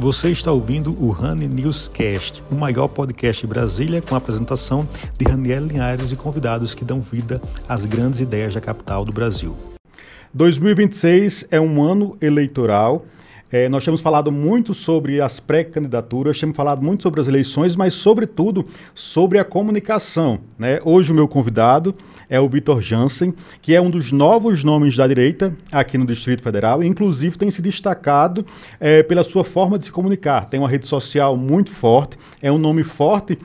Você está ouvindo o Rani Newscast, o maior podcast de Brasília, com a apresentação de Raniel Linhares e convidados que dão vida às grandes ideias da capital do Brasil. 2026 é um ano eleitoral. Nós temos falado muito sobre as pré-candidaturas, temos falado muito sobre as eleições, mas, sobretudo, sobre a comunicação, né? Hoje o meu convidado é o Vitor Jansen, que é um dos novos nomes da direita aqui no Distrito Federal, e inclusive tem se destacado pela sua forma de se comunicar. Tem uma rede social muito forte, é um nome forte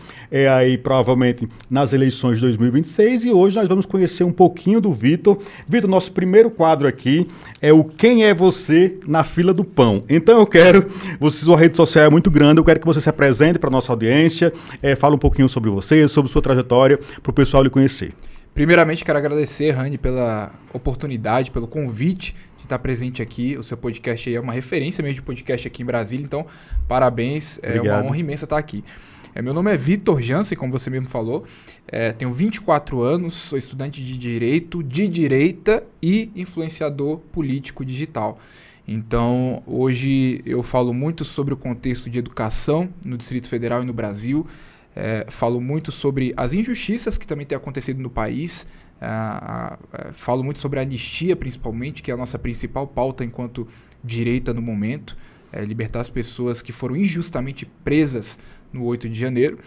aí provavelmente nas eleições de 2026, e hoje nós vamos conhecer um pouquinho do Vitor. Vitor, nosso primeiro quadro aqui é o Quem é Você na Fila do Pão. Então eu quero, sua rede social é muito grande, eu quero que você se apresente para a nossa audiência, fale um pouquinho sobre você, sobre sua trajetória, para o pessoal lhe conhecer. Primeiramente, quero agradecer, Rani, pela oportunidade, pelo convite de estar presente aqui. O seu podcast aí é uma referência mesmo de podcast aqui em Brasília, então parabéns, Obrigado. É uma honra imensa estar aqui. Meu nome é Vitor Jansen, como você mesmo falou, tenho 24 anos, sou estudante de Direito, de Direita e influenciador político digital. Então, hoje eu falo muito sobre o contexto de educação no Distrito Federal e no Brasil, falo muito sobre as injustiças que também têm acontecido no país, falo muito sobre a anistia, principalmente, que é a nossa principal pauta enquanto direita no momento, libertar as pessoas que foram injustamente presas no 8 de janeiro.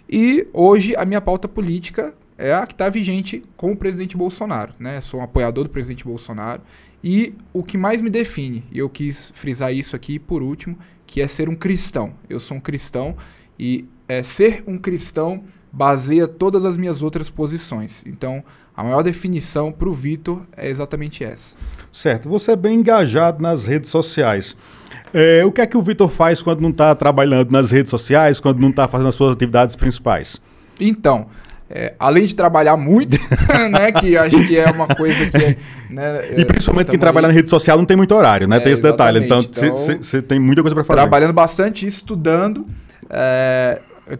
E hoje a minha pauta política é a que está vigente com o presidente Bolsonaro, né? Sou um apoiador do presidente Bolsonaro. E o que mais me define, e eu quis frisar isso aqui por último, que é ser um cristão. Eu sou um cristão e ser um cristão baseia todas as minhas outras posições. Então, a maior definição para o Vitor é exatamente essa. Certo. Você é bem engajado nas redes sociais. O que é que o Vitor faz quando não está trabalhando nas redes sociais, quando não está fazendo as suas atividades principais? Então, além de trabalhar muito, né, que acho que é uma coisa que... né, e principalmente quem trabalha na rede social não tem muito horário, né? Tem esse detalhe. Então, você tem muita coisa para fazer. Trabalhando bastante, estudando,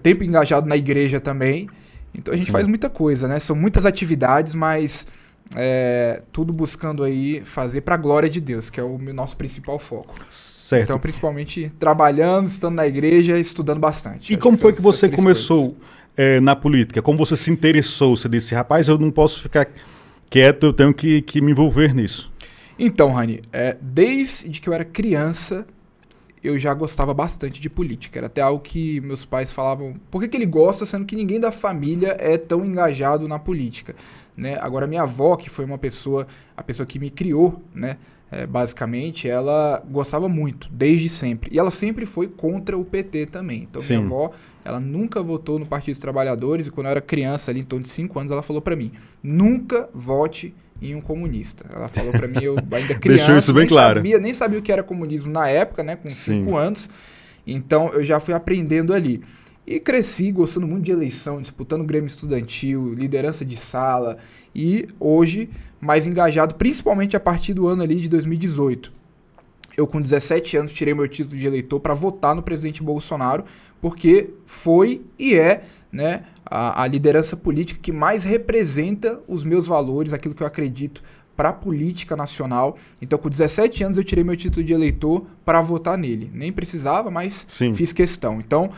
tempo engajado na igreja também. Então, a gente faz muita coisa, né? São muitas atividades, mas tudo buscando aí fazer para a glória de Deus, que é o nosso principal foco. Certo. Então, principalmente trabalhando, estando na igreja, estudando bastante. E como foi que você começou na política? Como você se interessou? Você disse, rapaz, eu não posso ficar quieto, eu tenho que me envolver nisso. Então, Rani, desde que eu era criança, eu já gostava bastante de política. Era até algo que meus pais falavam, por que ele gosta, sendo que ninguém da família é tão engajado na política, né? Agora, minha avó, que foi a pessoa que me criou, né? Basicamente, ela gostava muito, desde sempre. E ela sempre foi contra o PT também. Então, minha avó, ela nunca votou no Partido dos Trabalhadores. E quando eu era criança, ali em torno de 5 anos, ela falou pra mim, nunca vote em um comunista. Ela falou pra mim, eu ainda criança, deixou isso bem claro. Nem sabia o que era comunismo na época, né, com 5 anos. Então, eu já fui aprendendo ali. E cresci gostando muito de eleição, disputando Grêmio Estudantil, liderança de sala. E hoje, mais engajado, principalmente a partir do ano ali de 2018. Eu, com 17 anos, tirei meu título de eleitor para votar no presidente Bolsonaro, porque foi e é, né, a liderança política que mais representa os meus valores, aquilo que eu acredito para a política nacional. Então, com 17 anos, eu tirei meu título de eleitor para votar nele. Nem precisava, mas fiz questão. Então,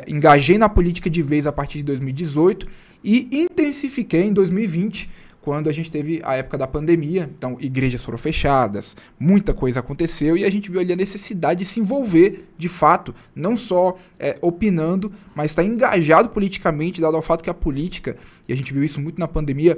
engajei na política de vez a partir de 2018 e intensifiquei em 2020, quando a gente teve a época da pandemia. Então, igrejas foram fechadas, muita coisa aconteceu e a gente viu ali a necessidade de se envolver, de fato, não só opinando, mas estar engajado politicamente, dado ao fato que a política, e a gente viu isso muito na pandemia,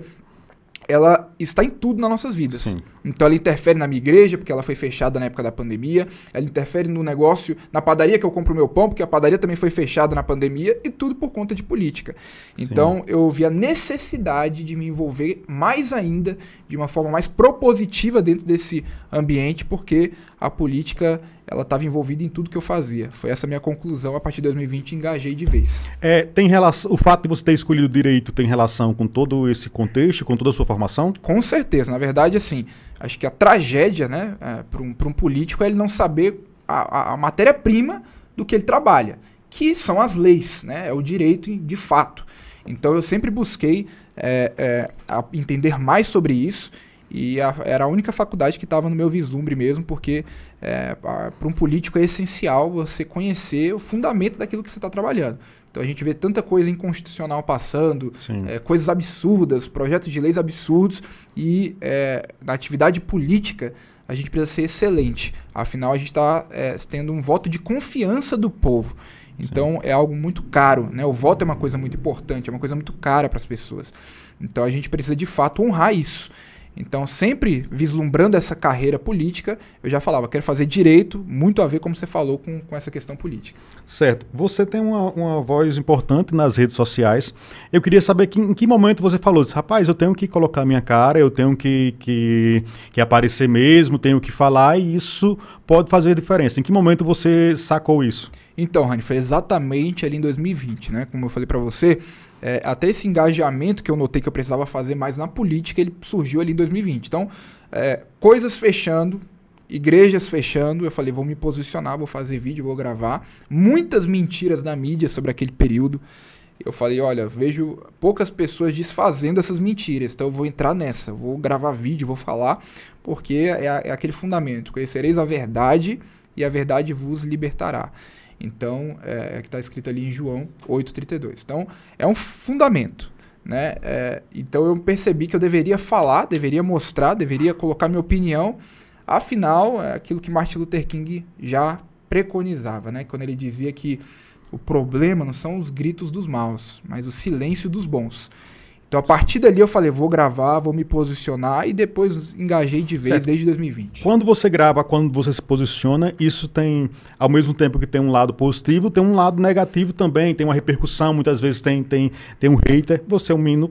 ela está em tudo nas nossas vidas. Sim. Então ela interfere na minha igreja, porque ela foi fechada na época da pandemia, ela interfere no negócio, na padaria que eu compro o meu pão, porque a padaria também foi fechada na pandemia, e tudo por conta de política. Então eu vi a necessidade de me envolver mais ainda, de uma forma mais propositiva dentro desse ambiente, porque a política, ela estava envolvida em tudo que eu fazia. Foi essa a minha conclusão. A partir de 2020, engajei de vez. Tem relação, o fato de você ter escolhido direito tem relação com todo esse contexto, com toda a sua formação? Com certeza. Na verdade, assim, acho que a tragédia, né, para um político é ele não saber a matéria-prima do que ele trabalha, que são as leis, né, é o direito de fato. Então, eu sempre busquei entender mais sobre isso. e era a única faculdade que estava no meu vislumbre mesmo, porque para um político é essencial você conhecer o fundamento daquilo que você está trabalhando. Então a gente vê tanta coisa inconstitucional passando, coisas absurdas, projetos de leis absurdos, e na atividade política a gente precisa ser excelente. Afinal, a gente está tendo um voto de confiança do povo. Então é algo muito caro, né? O voto é uma coisa muito importante, é uma coisa muito cara para as pessoas. Então a gente precisa de fato honrar isso. Então, sempre vislumbrando essa carreira política, eu já falava, quero fazer direito, muito a ver, como você falou, com essa questão política. Certo. Você tem uma voz importante nas redes sociais. Eu queria saber em que momento você falou, disse, rapaz, eu tenho que colocar minha cara, eu tenho que aparecer mesmo, tenho que falar, e isso pode fazer diferença. Em que momento você sacou isso? Então, Rani, foi exatamente ali em 2020, né? Como eu falei para você, até esse engajamento que eu notei que eu precisava fazer mais na política, ele surgiu ali em 2020. Então, coisas fechando, igrejas fechando, eu falei, vou me posicionar, vou fazer vídeo, vou gravar. Muitas mentiras na mídia sobre aquele período. Eu falei, olha, vejo poucas pessoas desfazendo essas mentiras, então eu vou entrar nessa, vou gravar vídeo, vou falar, porque é aquele fundamento, conhecereis a verdade e a verdade vos libertará. Então, que está escrito ali em João 8,32. Então, é um fundamento, né? Então, eu percebi que eu deveria falar, deveria mostrar, deveria colocar minha opinião. Afinal, é aquilo que Martin Luther King já preconizava, né? Quando ele dizia que o problema não são os gritos dos maus, mas o silêncio dos bons. Então, a partir dali eu falei, vou gravar, vou me posicionar, e depois engajei de vez desde 2020. Quando você grava, quando você se posiciona, isso tem, ao mesmo tempo que tem um lado positivo, tem um lado negativo também, tem uma repercussão, muitas vezes tem um hater. Você é um menino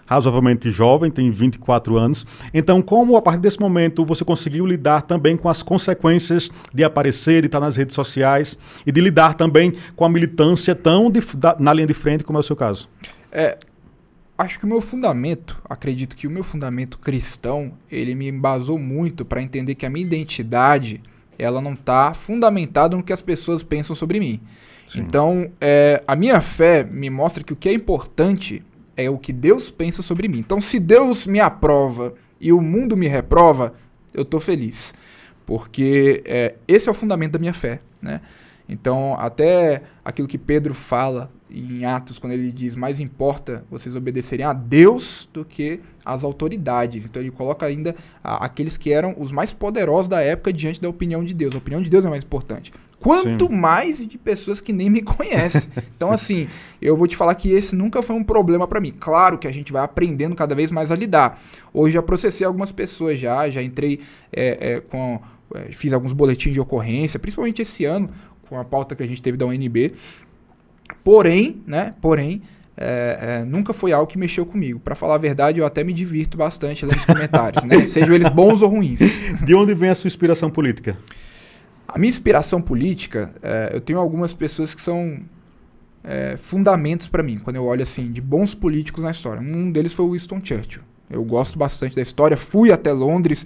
razoavelmente jovem, tem 24 anos. Então, como a partir desse momento você conseguiu lidar também com as consequências de aparecer, de estar nas redes sociais, e de lidar também com a militância tão na linha de frente como é o seu caso? Acho que o meu fundamento, acredito que o meu fundamento cristão, ele me embasou muito para entender que a minha identidade, ela não está fundamentada no que as pessoas pensam sobre mim. Sim. Então, a minha fé me mostra que o que é importante é o que Deus pensa sobre mim. Então, se Deus me aprova e o mundo me reprova, eu estou feliz. Porque esse é o fundamento da minha fé, né? Então, até aquilo que Pedro fala em Atos, quando ele diz, mais importa vocês obedecerem a Deus do que às autoridades. Então ele coloca ainda aqueles que eram os mais poderosos da época diante da opinião de Deus. A opinião de Deus é mais importante. Quanto mais de pessoas que nem me conhecem. Então assim, eu vou te falar que esse nunca foi um problema para mim. Claro que a gente vai aprendendo cada vez mais a lidar. Hoje já processei algumas pessoas, já entrei fiz alguns boletins de ocorrência, principalmente esse ano, com a pauta que a gente teve da UNB. Porém, nunca foi algo que mexeu comigo. Para falar a verdade, eu até me divirto bastante lendo os comentários, né? Sejam eles bons ou ruins. De onde vem a sua inspiração política? A minha inspiração política, eu tenho algumas pessoas que são fundamentos para mim, quando eu olho assim, de bons políticos na história. Um deles foi o Winston Churchill. Eu gosto bastante da história, fui até Londres,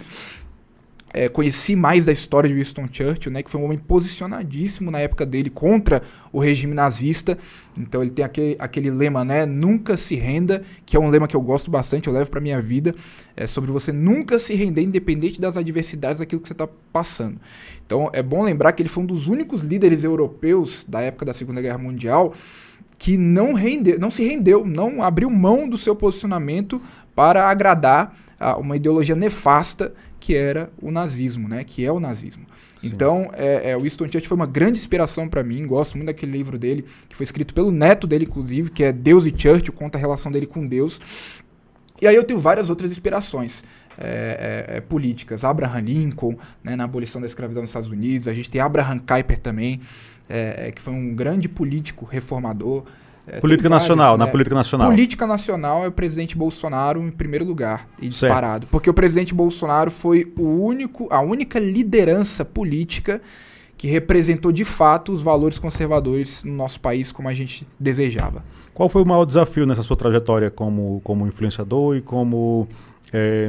conheci mais da história de Winston Churchill, né, que foi um homem posicionadíssimo na época dele contra o regime nazista. Então ele tem aquele lema, né, nunca se renda, que é um lema que eu gosto bastante, eu levo para minha vida, sobre você nunca se render independente das adversidades daquilo que você está passando. Então é bom lembrar que ele foi um dos únicos líderes europeus da época da Segunda Guerra Mundial que não se rendeu, não abriu mão do seu posicionamento para agradar uma ideologia nefasta que era o nazismo, né? Que é o nazismo. Sim. Então, o Winston Churchill foi uma grande inspiração para mim. Gosto muito daquele livro dele, que foi escrito pelo neto dele, inclusive, que é Deus e Churchill, conta a relação dele com Deus. E aí eu tenho várias outras inspirações políticas. Abraham Lincoln, né, na abolição da escravidão nos Estados Unidos. A gente tem Abraham Kuyper também, que foi um grande político reformador. Política nacional, na política nacional. Política nacional é o presidente Bolsonaro em primeiro lugar e disparado. Porque o presidente Bolsonaro foi a única liderança política que representou de fato os valores conservadores no nosso país como a gente desejava. Qual foi o maior desafio nessa sua trajetória como influenciador e como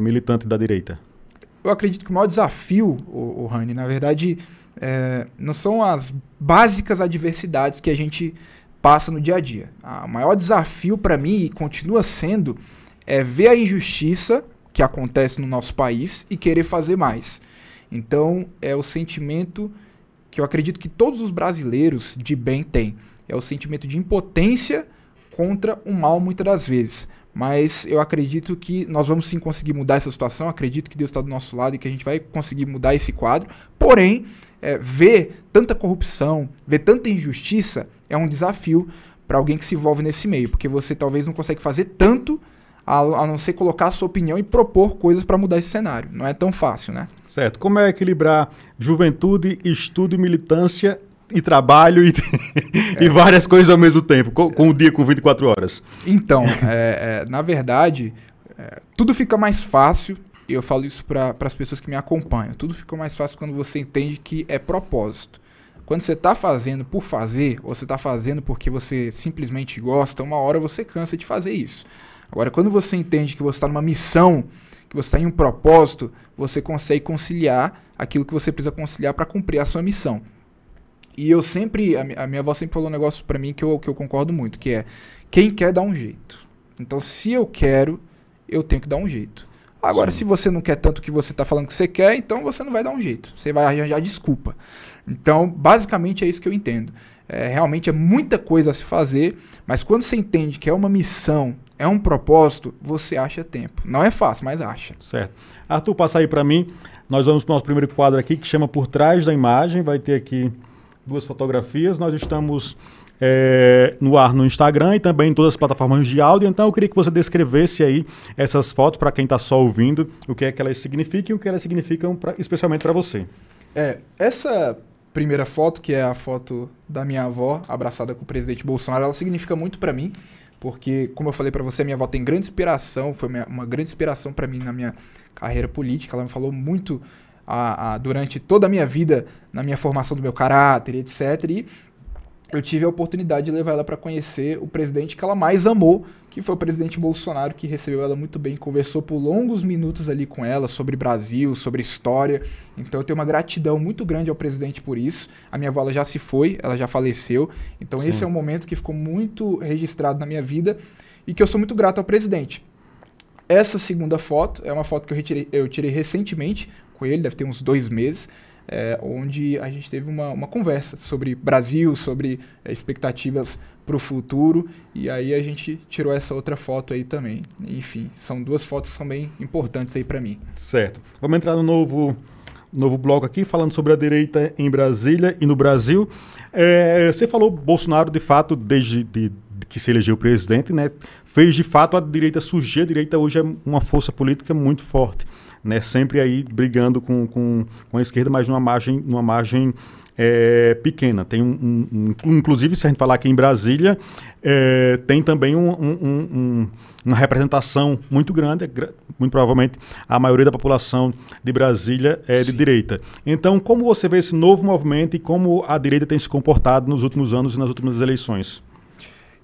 militante da direita? Eu acredito que o maior desafio, Rani, na verdade, não são as básicas adversidades que a gente passa no dia a dia. O maior desafio para mim, e continua sendo, é ver a injustiça que acontece no nosso país e querer fazer mais. Então, é o sentimento que eu acredito que todos os brasileiros de bem têm. É o sentimento de impotência contra o mal, muitas das vezes. Mas eu acredito que nós vamos sim conseguir mudar essa situação. Acredito que Deus está do nosso lado e que a gente vai conseguir mudar esse quadro. Porém, ver tanta corrupção, ver tanta injustiça é um desafio para alguém que se envolve nesse meio. Porque você talvez não consegue fazer tanto a não ser colocar a sua opinião e propor coisas para mudar esse cenário. Não é tão fácil, né? Certo. Como é equilibrar juventude, estudo e militância e trabalho e várias coisas ao mesmo tempo, com o dia com 24 horas? Então, na verdade, tudo fica mais fácil, e eu falo isso para as pessoas que me acompanham, tudo fica mais fácil quando você entende que é propósito. Quando você está fazendo por fazer, ou você está fazendo porque você simplesmente gosta, uma hora você cansa de fazer isso. Agora, quando você entende que você está numa missão, que você está em um propósito, você consegue conciliar aquilo que você precisa conciliar para cumprir a sua missão. E eu sempre, a minha avó sempre falou um negócio para mim que eu concordo muito, que é, quem quer dá um jeito. Então, se eu quero, eu tenho que dar um jeito. Agora, se você não quer tanto o que você está falando que você quer, então você não vai dar um jeito. Você vai arranjar desculpa. Então, basicamente é isso que eu entendo. Realmente é muita coisa a se fazer, mas quando você entende que é uma missão, é um propósito, você acha tempo. Não é fácil, mas acha. Certo. Arthur, passa aí para mim. Nós vamos para o nosso primeiro quadro aqui, que chama Por Trás da Imagem. Vai ter aqui 2 fotografias. Nós estamos no ar no Instagram e também em todas as plataformas de áudio. Então, eu queria que você descrevesse aí essas fotos para quem está só ouvindo, o que é que elas significam e o que elas significam especialmente para você. Essa primeira foto, que é a foto da minha avó abraçada com o presidente Bolsonaro, ela significa muito para mim, porque, como eu falei para você, minha avó tem grande inspiração, foi uma grande inspiração para mim na minha carreira política. Ela me falou muito durante toda a minha vida, na minha formação do meu caráter, etc. E eu tive a oportunidade de levar ela para conhecer o presidente que ela mais amou, que foi o presidente Bolsonaro, que recebeu ela muito bem, conversou por longos minutos ali com ela sobre Brasil, sobre história. Então eu tenho uma gratidão muito grande ao presidente por isso. A minha avó ela já se foi, ela já faleceu. Então Sim. Esse é um momento que ficou muito registrado na minha vida e que eu sou muito grato ao presidente. Essa segunda foto é uma foto que eu tirei recentemente com ele, deve ter uns 2 meses, onde a gente teve uma conversa sobre Brasil, sobre expectativas para o futuro, e aí a gente tirou essa outra foto aí também. Enfim, são 2 fotos que são bem importantes aí para mim. Certo. Vamos entrar no novo bloco aqui, falando sobre a direita em Brasília e no Brasil. Você falou, Bolsonaro, de fato, desde que se elegeu presidente, né, fez de fato a direita surgir. A direita hoje é uma força política muito forte, né, sempre aí brigando com a esquerda, mas numa margem pequena. Tem inclusive, se a gente falar aqui em Brasília, tem também uma representação muito grande, muito provavelmente a maioria da população de Brasília é de direita. Então, como você vê esse novo movimento e como a direita tem se comportado nos últimos anos e nas últimas eleições?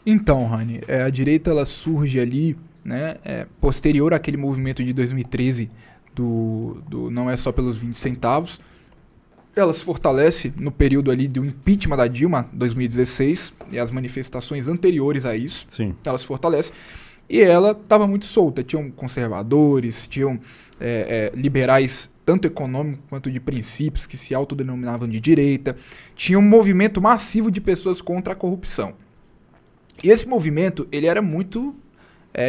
Então, Rani, a direita ela surge ali, né, posterior àquele movimento de 2013 do Não É Só Pelos 20 Centavos. Ela se fortalece no período ali do impeachment da Dilma, 2016, e as manifestações anteriores a isso. Sim. Ela se fortalece e ela estava muito solta. Tinham conservadores, tinham liberais, tanto econômicos quanto de princípios, que se autodenominavam de direita. Tinha um movimento massivo de pessoas contra a corrupção. E esse movimento ele era muito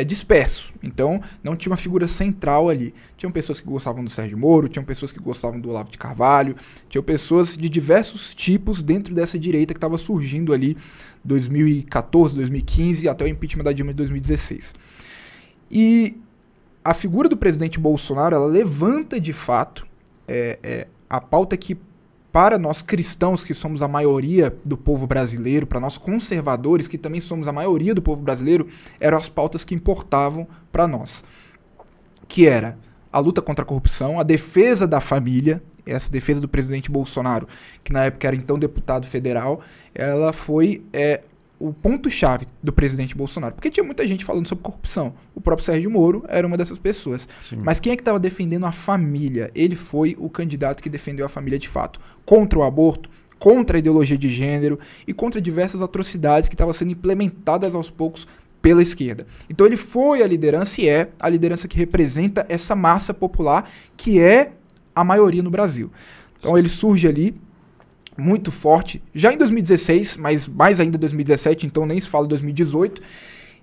disperso, então não tinha uma figura central ali. Tinham pessoas que gostavam do Sérgio Moro, tinham pessoas que gostavam do Olavo de Carvalho, tinham pessoas de diversos tipos dentro dessa direita que estava surgindo ali 2014, 2015 até o impeachment da Dilma de 2016. E a figura do presidente Bolsonaro, ela levanta de fato a pauta que, para nós cristãos, que somos a maioria do povo brasileiro, para nós conservadores, que também somos a maioria do povo brasileiro, eram as pautas que importavam para nós. Que era a luta contra a corrupção, a defesa da família. Essa defesa do presidente Bolsonaro, que na época era então deputado federal, ela foi o ponto-chave do presidente Bolsonaro. Porque tinha muita gente falando sobre corrupção. O próprio Sérgio Moro era uma dessas pessoas. Sim. Mas quem é que estava defendendo a família? Ele foi o candidato que defendeu a família de fato. Contra o aborto, contra a ideologia de gênero e contra diversas atrocidades que estavam sendo implementadas aos poucos pela esquerda. Então ele foi a liderança e é a liderança que representa essa massa popular que é a maioria no Brasil. Então ele surge ali muito forte, já em 2016, mas mais ainda em 2017, então nem se fala em 2018.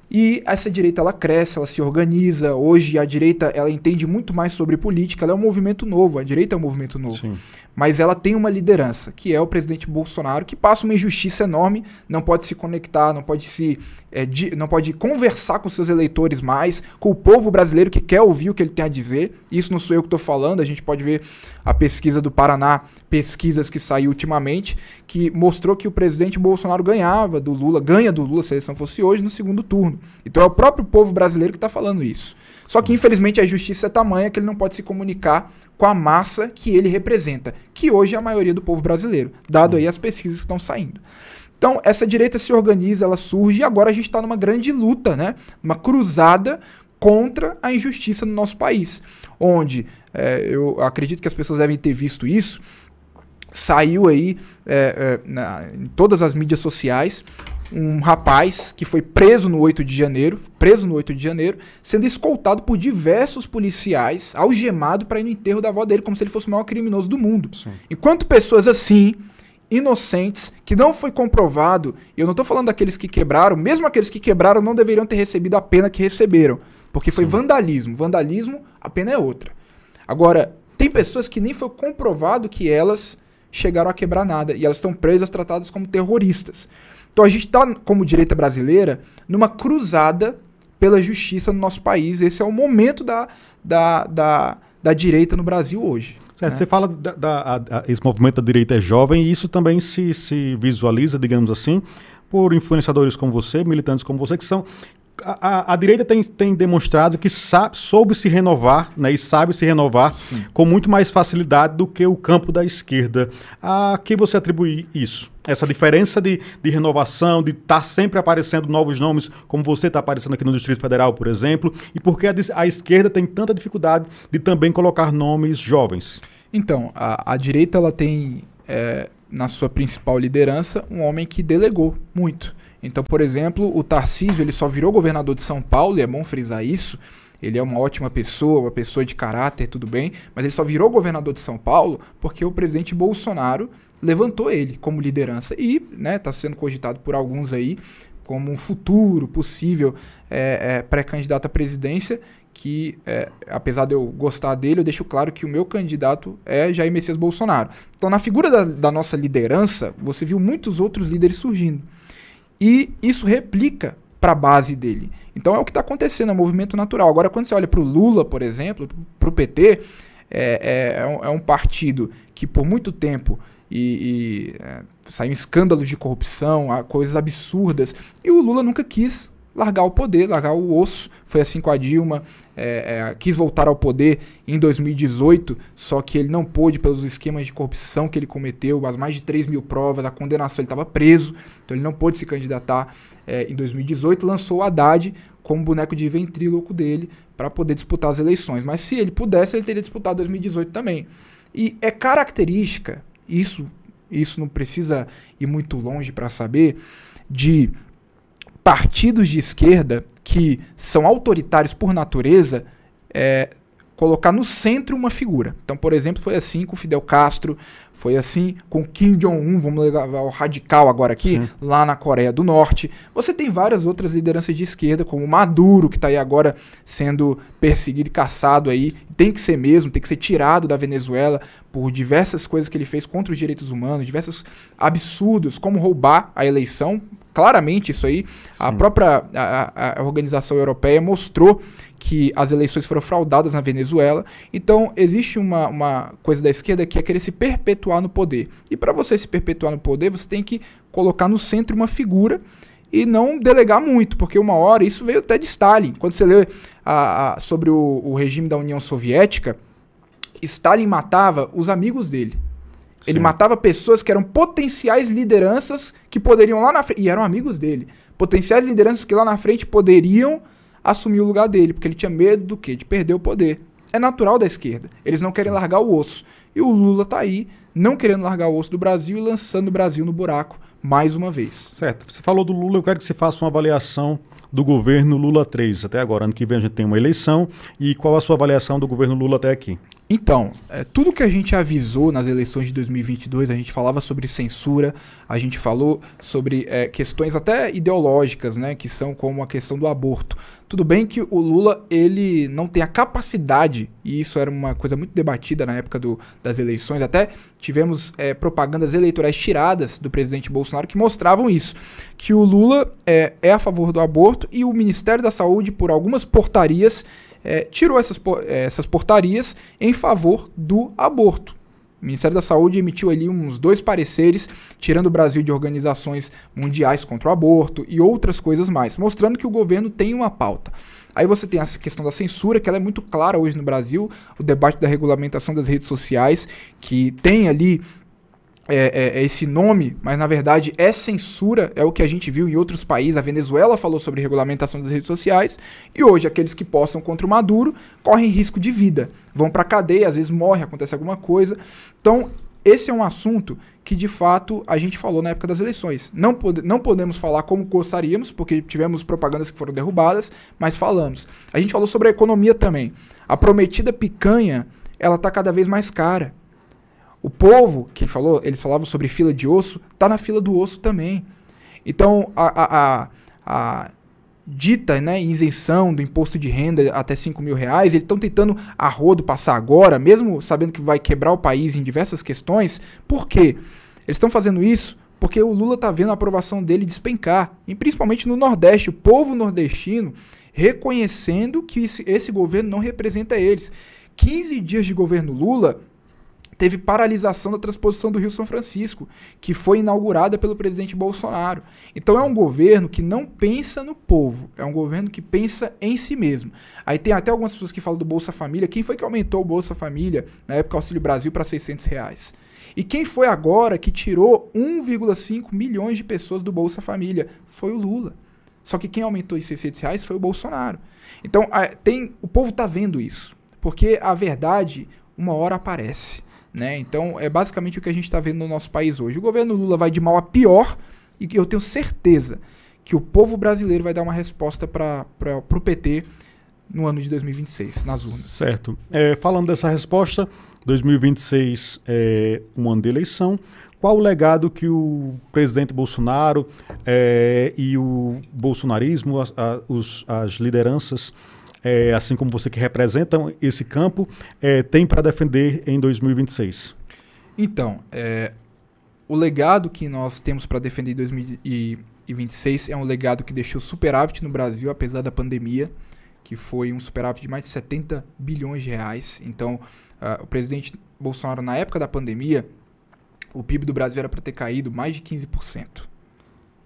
E essa direita, ela cresce, ela se organiza. Hoje a direita, ela entende muito mais sobre política, ela é um movimento novo, a direita é um movimento novo. Sim. Mas ela tem uma liderança, que é o presidente Bolsonaro, que passa uma injustiça enorme, não pode se conectar, não pode conversar com seus eleitores mais, com o povo brasileiro que quer ouvir o que ele tem a dizer. Isso não sou eu que estou falando, a gente pode ver a pesquisa do Paraná, pesquisas que saiu ultimamente, que mostrou que o presidente Bolsonaro ganha do Lula se a eleição fosse hoje, no segundo turno. Então é o próprio povo brasileiro que está falando isso. Só que, infelizmente, a injustiça é tamanha que ele não pode se comunicar com a massa que ele representa, que hoje é a maioria do povo brasileiro, dado aí as pesquisas que estão saindo. Então, essa direita se organiza, ela surge, e agora a gente está numa grande luta, né? Uma cruzada contra a injustiça no nosso país, onde, eu acredito que as pessoas devem ter visto isso, saiu aí em todas as mídias sociais, um rapaz que foi preso no 8 de janeiro, sendo escoltado por diversos policiais, algemado para ir no enterro da avó dele, como se ele fosse o maior criminoso do mundo. Sim. Enquanto pessoas assim, inocentes, que não foi comprovado, eu não estou falando daqueles que quebraram, mesmo aqueles que quebraram não deveriam ter recebido a pena que receberam, porque foi vandalismo. Vandalismo, a pena é outra. Agora, tem pessoas que nem foi comprovado que elas chegaram a quebrar nada, e elas estão presas, tratadas como terroristas. Então a gente está, como direita brasileira, numa cruzada pela justiça no nosso país. Esse é o momento da direita no Brasil hoje. Certo, né? Você fala esse movimento da direita é jovem, e isso também se visualiza, digamos assim, por influenciadores como você, militantes como você, que são... A direita tem demonstrado que soube se renovar, né, e sabe se renovar Sim. com muito mais facilidade do que o campo da esquerda. A que você atribui isso? Essa diferença de renovação, de estar sempre aparecendo novos nomes, como você está aparecendo aqui no Distrito Federal, por exemplo, e por que a esquerda tem tanta dificuldade de também colocar nomes jovens? Então, a direita ela tem, na sua principal liderança, um homem que delegou muito. Então, por exemplo, o Tarcísio ele só virou governador de São Paulo, e é bom frisar isso, ele é uma ótima pessoa, uma pessoa de caráter, tudo bem, mas ele só virou governador de São Paulo porque o presidente Bolsonaro levantou ele como liderança e está sendo cogitado por alguns aí como um futuro possível pré-candidato à presidência, que apesar de eu gostar dele, eu deixo claro que o meu candidato é Jair Messias Bolsonaro. Então, na figura da nossa liderança, você viu muitos outros líderes surgindo. E isso replica para a base dele. Então é o que está acontecendo, é um movimento natural. Agora, quando você olha para o Lula, por exemplo, para o PT, é um partido que por muito tempo saiu escândalos de corrupção, coisas absurdas, e o Lula nunca quis largar o poder, largar o osso. Foi assim com a Dilma, quis voltar ao poder em 2018, só que ele não pôde pelos esquemas de corrupção que ele cometeu, as mais de 3 mil provas, a condenação, ele estava preso, então ele não pôde se candidatar em 2018, lançou o Haddad como boneco de ventríloco dele para poder disputar as eleições, mas se ele pudesse, ele teria disputado 2018 também. E é característica, isso não precisa ir muito longe para saber, de partidos de esquerda que são autoritários por natureza, colocar no centro uma figura. Então, por exemplo, foi assim com Fidel Castro, foi assim com Kim Jong-un, vamos levar o radical agora aqui, Sim. lá na Coreia do Norte. Você tem várias outras lideranças de esquerda, como Maduro, que está aí agora sendo perseguido e caçado aí, tem que ser mesmo, tem que ser tirado da Venezuela por diversas coisas que ele fez contra os direitos humanos, diversos absurdos, como roubar a eleição. Claramente isso aí, Sim. a própria a Organização Europeia mostrou que as eleições foram fraudadas na Venezuela. Então existe uma coisa da esquerda que é querer se perpetuar no poder. E para você se perpetuar no poder, você tem que colocar no centro uma figura e não delegar muito, porque uma hora, isso veio até de Stalin. Quando você lê sobre o regime da União Soviética, Stalin matava os amigos dele. Ele Sim. matava pessoas que eram potenciais lideranças que poderiam lá na frente, e eram amigos dele, potenciais lideranças que lá na frente poderiam assumir o lugar dele, porque ele tinha medo do quê? De perder o poder. É natural da esquerda. Eles não querem largar o osso. E o Lula tá aí, não querendo largar o osso do Brasil e lançando o Brasil no buraco mais uma vez. Certo. Você falou do Lula, eu quero que você faça uma avaliação do governo Lula 3 até agora. Ano que vem a gente tem uma eleição. E qual a sua avaliação do governo Lula até aqui? Então, tudo que a gente avisou nas eleições de 2022, a gente falava sobre censura, a gente falou sobre questões até ideológicas, né, que são como a questão do aborto. Tudo bem que o Lula, ele não tem a capacidade, e isso era uma coisa muito debatida na época das eleições, até tivemos propagandas eleitorais tiradas do presidente Bolsonaro que mostravam isso, que o Lula é a favor do aborto e o Ministério da Saúde, por algumas portarias, tirou essas portarias em favor do aborto. O Ministério da Saúde emitiu ali uns 2 pareceres, tirando o Brasil de organizações mundiais contra o aborto e outras coisas mais, mostrando que o governo tem uma pauta. Aí você tem essa questão da censura, que ela é muito clara hoje no Brasil, o debate da regulamentação das redes sociais, que tem ali esse nome, mas na verdade é censura, é o que a gente viu em outros países. A Venezuela falou sobre regulamentação das redes sociais e hoje aqueles que postam contra o Maduro correm risco de vida, vão pra cadeia, às vezes morrem, acontece alguma coisa. Então esse é um assunto que de fato a gente falou na época das eleições. Não podemos falar como gostaríamos, porque tivemos propagandas que foram derrubadas, mas falamos. A gente falou sobre a economia também. A prometida picanha, ela tá cada vez mais cara. O povo, que falou, eles falavam sobre fila de osso, tá na fila do osso também. Então, a dita, né, isenção do imposto de renda até R$5.000, eles estão tentando a rodo passar agora, mesmo sabendo que vai quebrar o país em diversas questões. Por quê? Eles estão fazendo isso porque o Lula tá vendo a aprovação dele despencar, e principalmente no Nordeste, o povo nordestino reconhecendo que esse governo não representa eles. 15 dias de governo Lula, teve paralisação da transposição do Rio São Francisco, que foi inaugurada pelo presidente Bolsonaro. Então é um governo que não pensa no povo, é um governo que pensa em si mesmo. Aí tem até algumas pessoas que falam do Bolsa Família. Quem foi que aumentou o Bolsa Família, na época Auxílio Brasil, para R$600? E quem foi agora que tirou 1,5 milhões de pessoas do Bolsa Família? Foi o Lula. Só que quem aumentou esses R$600 foi o Bolsonaro. Então o povo está vendo isso, porque a verdade uma hora aparece. Né? Então é basicamente o que a gente está vendo no nosso país hoje. O governo Lula vai de mal a pior e eu tenho certeza que o povo brasileiro vai dar uma resposta para o PT no ano de 2026, nas urnas. Certo. Falando dessa resposta, 2026 é um ano de eleição. Qual o legado que o presidente Bolsonaro e o bolsonarismo, as lideranças, assim como você que representam esse campo, tem para defender em 2026? Então, o legado que nós temos para defender em 2026 é um legado que deixou superávit no Brasil, apesar da pandemia, que foi um superávit de mais de 70 bilhões de reais. Então, o presidente Bolsonaro, na época da pandemia, o PIB do Brasil era para ter caído mais de 15%.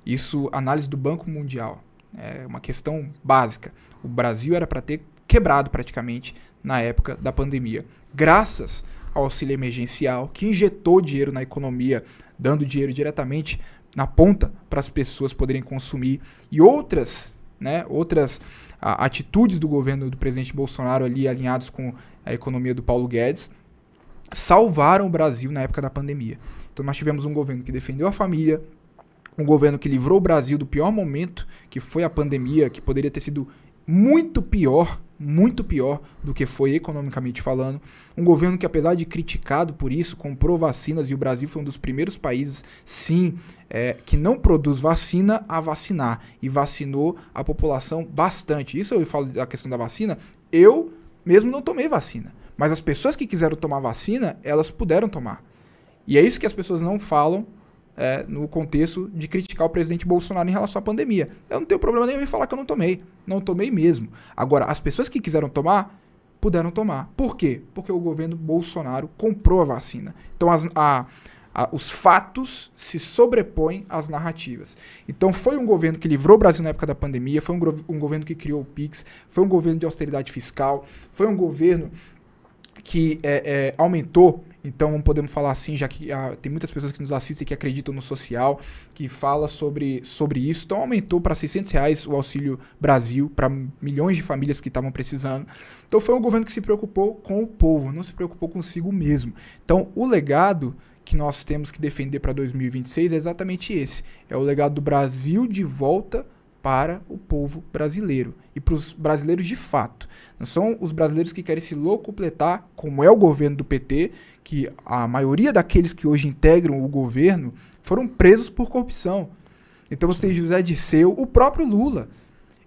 Isso, análise do Banco Mundial. É uma questão básica. O Brasil era para ter quebrado praticamente na época da pandemia. Graças ao auxílio emergencial, que injetou dinheiro na economia, dando dinheiro diretamente na ponta para as pessoas poderem consumir. E outras atitudes do governo do presidente Bolsonaro ali alinhados com a economia do Paulo Guedes salvaram o Brasil na época da pandemia. Então nós tivemos um governo que defendeu a família, um governo que livrou o Brasil do pior momento, que foi a pandemia, que poderia ter sido muito pior do que foi economicamente falando. Um governo que, apesar de criticado por isso, comprou vacinas, e o Brasil foi um dos primeiros países, sim, que não produz vacina a vacinar, e vacinou a população bastante. Isso eu falo da questão da vacina, eu mesmo não tomei vacina, mas as pessoas que quiseram tomar vacina, elas puderam tomar. E é isso que as pessoas não falam no contexto de criticar o presidente Bolsonaro em relação à pandemia. Eu não tenho problema nenhum em falar que eu não tomei. Não tomei mesmo. Agora, as pessoas que quiseram tomar, puderam tomar. Por quê? Porque o governo Bolsonaro comprou a vacina. Então, os fatos se sobrepõem às narrativas. Então, foi um governo que livrou o Brasil na época da pandemia, foi um governo que criou o PIX, foi um governo de austeridade fiscal, foi um governo que aumentou. Então podemos falar assim, já que tem muitas pessoas que nos assistem que acreditam no social, que fala sobre isso. Então aumentou para R$600 o Auxílio Brasil, para milhões de famílias que estavam precisando. Então foi um governo que se preocupou com o povo, não se preocupou consigo mesmo. Então o legado que nós temos que defender para 2026 é exatamente esse. É o legado do Brasil de volta para o povo brasileiro. E para os brasileiros de fato. Não são os brasileiros que querem se locupletar, como é o governo do PT, que a maioria daqueles que hoje integram o governo foram presos por corrupção. Então você tem José Dirceu, o próprio Lula.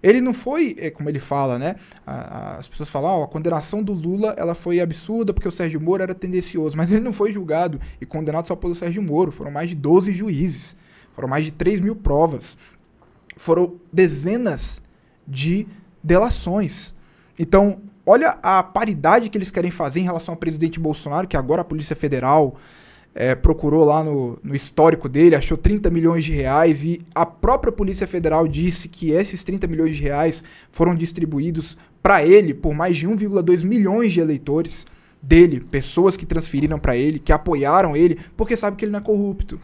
Ele não foi, como ele fala, né? As pessoas falam, a condenação do Lula ela foi absurda porque o Sérgio Moro era tendencioso, mas ele não foi julgado e condenado só pelo Sérgio Moro. Foram mais de 12 juízes, foram mais de 3 mil provas, foram dezenas de delações. Então, olha a paridade que eles querem fazer em relação ao presidente Bolsonaro, que agora a Polícia Federal procurou lá no histórico dele, achou 30 milhões de reais e a própria Polícia Federal disse que esses 30 milhões de reais foram distribuídos para ele por mais de 1,2 milhões de eleitores dele, pessoas que transferiram para ele, que apoiaram ele, porque sabe que ele não é corrupto.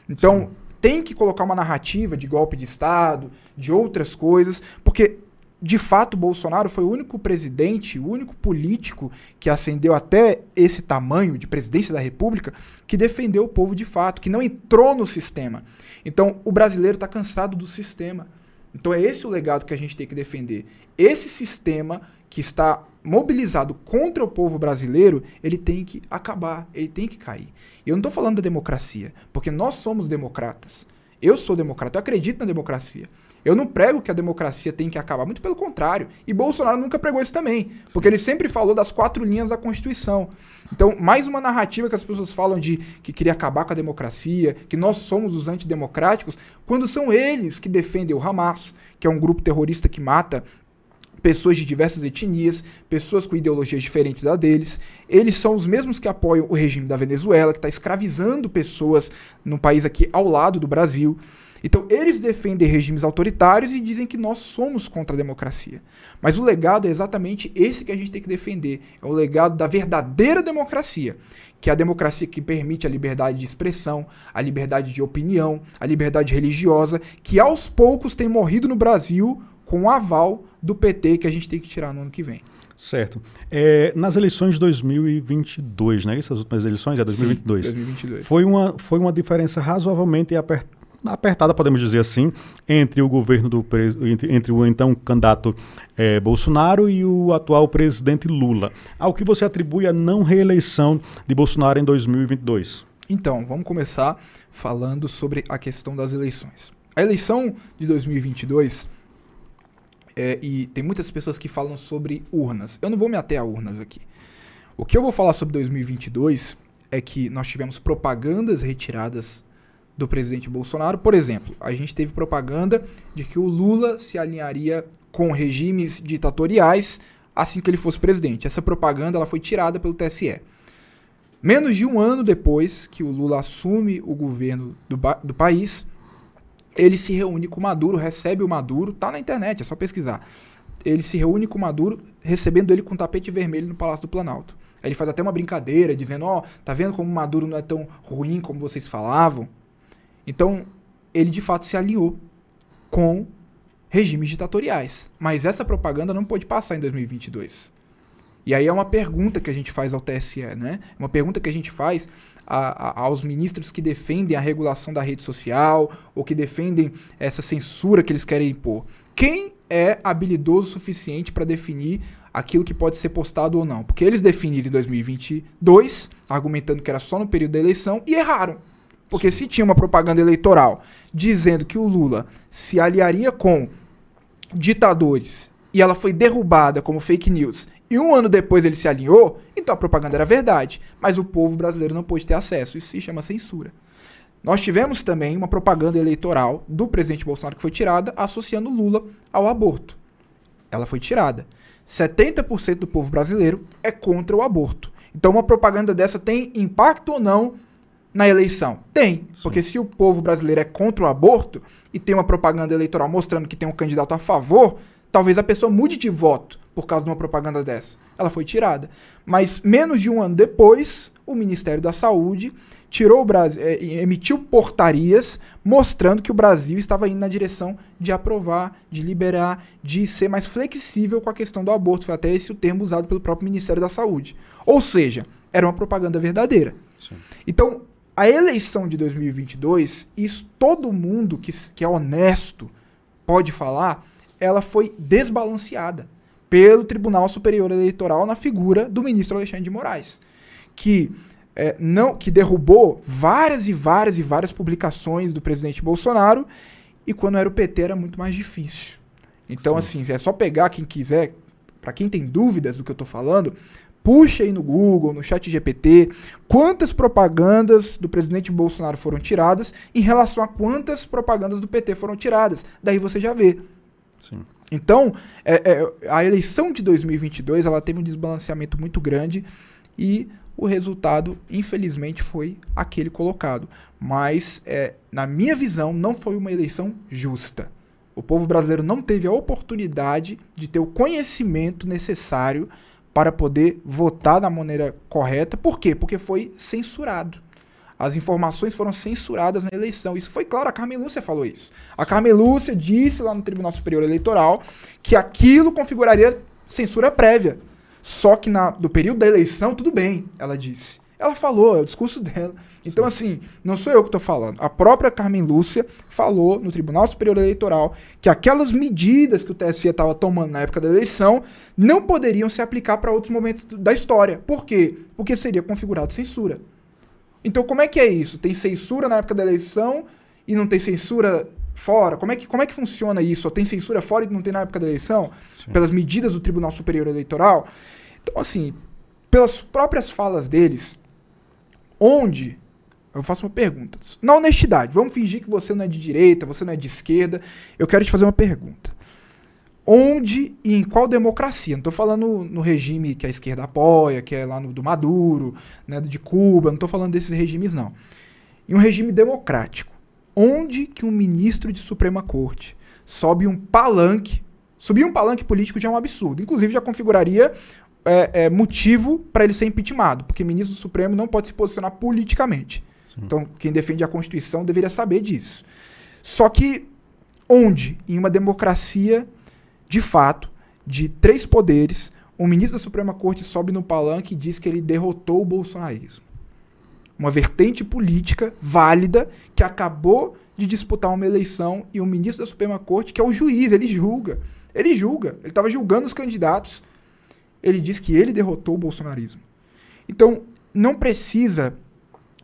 Então, tem que colocar uma narrativa de golpe de Estado, de outras coisas, porque de fato, Bolsonaro foi o único presidente, o único político que ascendeu até esse tamanho de presidência da República que defendeu o povo de fato, que não entrou no sistema. Então, o brasileiro está cansado do sistema. Então, é esse o legado que a gente tem que defender. Esse sistema que está mobilizado contra o povo brasileiro, ele tem que acabar, ele tem que cair. E eu não estou falando da democracia, porque nós somos democratas. Eu sou democrata, eu acredito na democracia. Eu não prego que a democracia tem que acabar, muito pelo contrário. E Bolsonaro nunca pregou isso também, porque ele sempre falou das 4 linhas da Constituição. Então, mais uma narrativa que as pessoas falam de que queria acabar com a democracia, que nós somos os antidemocráticos, quando são eles que defendem o Hamas, que é um grupo terrorista que mata pessoas de diversas etnias, pessoas com ideologias diferentes da deles. Eles são os mesmos que apoiam o regime da Venezuela, que está escravizando pessoas num país aqui ao lado do Brasil. Então, eles defendem regimes autoritários e dizem que nós somos contra a democracia. Mas o legado é exatamente esse que a gente tem que defender. É o legado da verdadeira democracia, que é a democracia que permite a liberdade de expressão, a liberdade de opinião, a liberdade religiosa, que aos poucos tem morrido no Brasil com o aval do PT, que a gente tem que tirar no ano que vem. Certo. Nas eleições de 2022, né? Essas últimas eleições, 2022. Sim, 2022. Foi uma diferença razoavelmente apertada, podemos dizer assim, entre o governo entre o então candidato Bolsonaro e o atual presidente Lula. Ao que você atribui a não reeleição de Bolsonaro em 2022? Então, vamos começar falando sobre a questão das eleições. A eleição de 2022... e tem muitas pessoas que falam sobre urnas. Eu não vou me ater a urnas aqui. O que eu vou falar sobre 2022 é que nós tivemos propagandas retiradas do presidente Bolsonaro. Por exemplo, a gente teve propaganda de que o Lula se alinharia com regimes ditatoriais assim que ele fosse presidente. Essa propaganda ela foi tirada pelo TSE. Menos de um ano depois que o Lula assume o governo do país, ele se reúne com o Maduro, recebe o Maduro, tá na internet, é só pesquisar. Ele se reúne com o Maduro, recebendo ele com tapete vermelho no Palácio do Planalto. Aí ele faz até uma brincadeira, dizendo, tá vendo como o Maduro não é tão ruim como vocês falavam? Então, ele de fato se aliou com regimes ditatoriais. Mas essa propaganda não pôde passar em 2022. E aí é uma pergunta que a gente faz ao TSE, né? Uma pergunta que a gente faz aos ministros que defendem a regulação da rede social ou que defendem essa censura que eles querem impor. Quem é habilidoso o suficiente para definir aquilo que pode ser postado ou não? Porque eles definiram em 2022, argumentando que era só no período da eleição, e erraram. Porque se tinha uma propaganda eleitoral dizendo que o Lula se aliaria com ditadores e ela foi derrubada como fake news, e um ano depois ele se alinhou, então a propaganda era verdade. Mas o povo brasileiro não pôde ter acesso. Isso se chama censura. Nós tivemos também uma propaganda eleitoral do presidente Bolsonaro que foi tirada, associando Lula ao aborto. Ela foi tirada. 70% do povo brasileiro é contra o aborto. Então uma propaganda dessa tem impacto ou não na eleição? Tem. Sim. Porque se o povo brasileiro é contra o aborto e tem uma propaganda eleitoral mostrando que tem um candidato a favor, talvez a pessoa mude de voto por causa de uma propaganda dessa. Ela foi tirada. Mas menos de um ano depois, o Ministério da Saúde tirou o Brasil, emitiu portarias mostrando que o Brasil estava indo na direção de aprovar, de liberar, de ser mais flexível com a questão do aborto. Foi até esse o termo usado pelo próprio Ministério da Saúde. Ou seja, era uma propaganda verdadeira. Sim. Então, a eleição de 2022, isso todo mundo que é honesto pode falar, ela foi desbalanceada pelo Tribunal Superior Eleitoral na figura do ministro Alexandre de Moraes, que derrubou várias publicações do presidente Bolsonaro, e quando era o PT era muito mais difícil. Então, assim, é só pegar quem quiser, para quem tem dúvidas do que eu tô falando, puxa aí no Google, no ChatGPT, quantas propagandas do presidente Bolsonaro foram tiradas em relação a quantas propagandas do PT foram tiradas. Daí você já vê. Sim. Então, a eleição de 2022 ela teve um desbalanceamento muito grande e o resultado, infelizmente, foi aquele colocado. Mas, na minha visão, não foi uma eleição justa. O povo brasileiro não teve a oportunidade de ter o conhecimento necessário para poder votar da maneira correta. Por quê? Porque foi censurado. As informações foram censuradas na eleição. Isso foi claro, a Carmen Lúcia falou isso. A Carmen Lúcia disse lá no Tribunal Superior Eleitoral que aquilo configuraria censura prévia. Só que no período da eleição, tudo bem, ela disse. Ela falou, é o discurso dela. Então, assim, não sou eu que estou falando. A própria Carmen Lúcia falou no Tribunal Superior Eleitoral que aquelas medidas que o TSE estava tomando na época da eleição não poderiam se aplicar para outros momentos da história. Por quê? Porque seria configurado censura. Então, como é que é isso? Tem censura na época da eleição e não tem censura fora? Como é que funciona isso? Ou tem censura fora e não tem na época da eleição? Sim. Pelas medidas do Tribunal Superior Eleitoral? Então, assim, pelas próprias falas deles, eu faço uma pergunta. Na honestidade, vamos fingir que você não é de direita, você não é de esquerda. Eu quero te fazer uma pergunta. Onde e em qual democracia? Não estou falando no regime que a esquerda apoia, que é lá do Maduro, né, de Cuba, não estou falando desses regimes, não. Em um regime democrático, onde que um ministro de Suprema Corte sobe um palanque, subir um palanque político já é um absurdo. Inclusive já configuraria motivo para ele ser impeachmentado, porque ministro do Supremo não pode se posicionar politicamente. Sim. Então, quem defende a Constituição deveria saber disso. Só que onde, em uma democracia, de fato, de 3 poderes, um ministro da Suprema Corte sobe no palanque e diz que ele derrotou o bolsonarismo. Uma vertente política válida que acabou de disputar uma eleição e o ministro da Suprema Corte, que é o juiz, ele julga. Ele estava julgando os candidatos. Ele diz que ele derrotou o bolsonarismo. Então, não precisa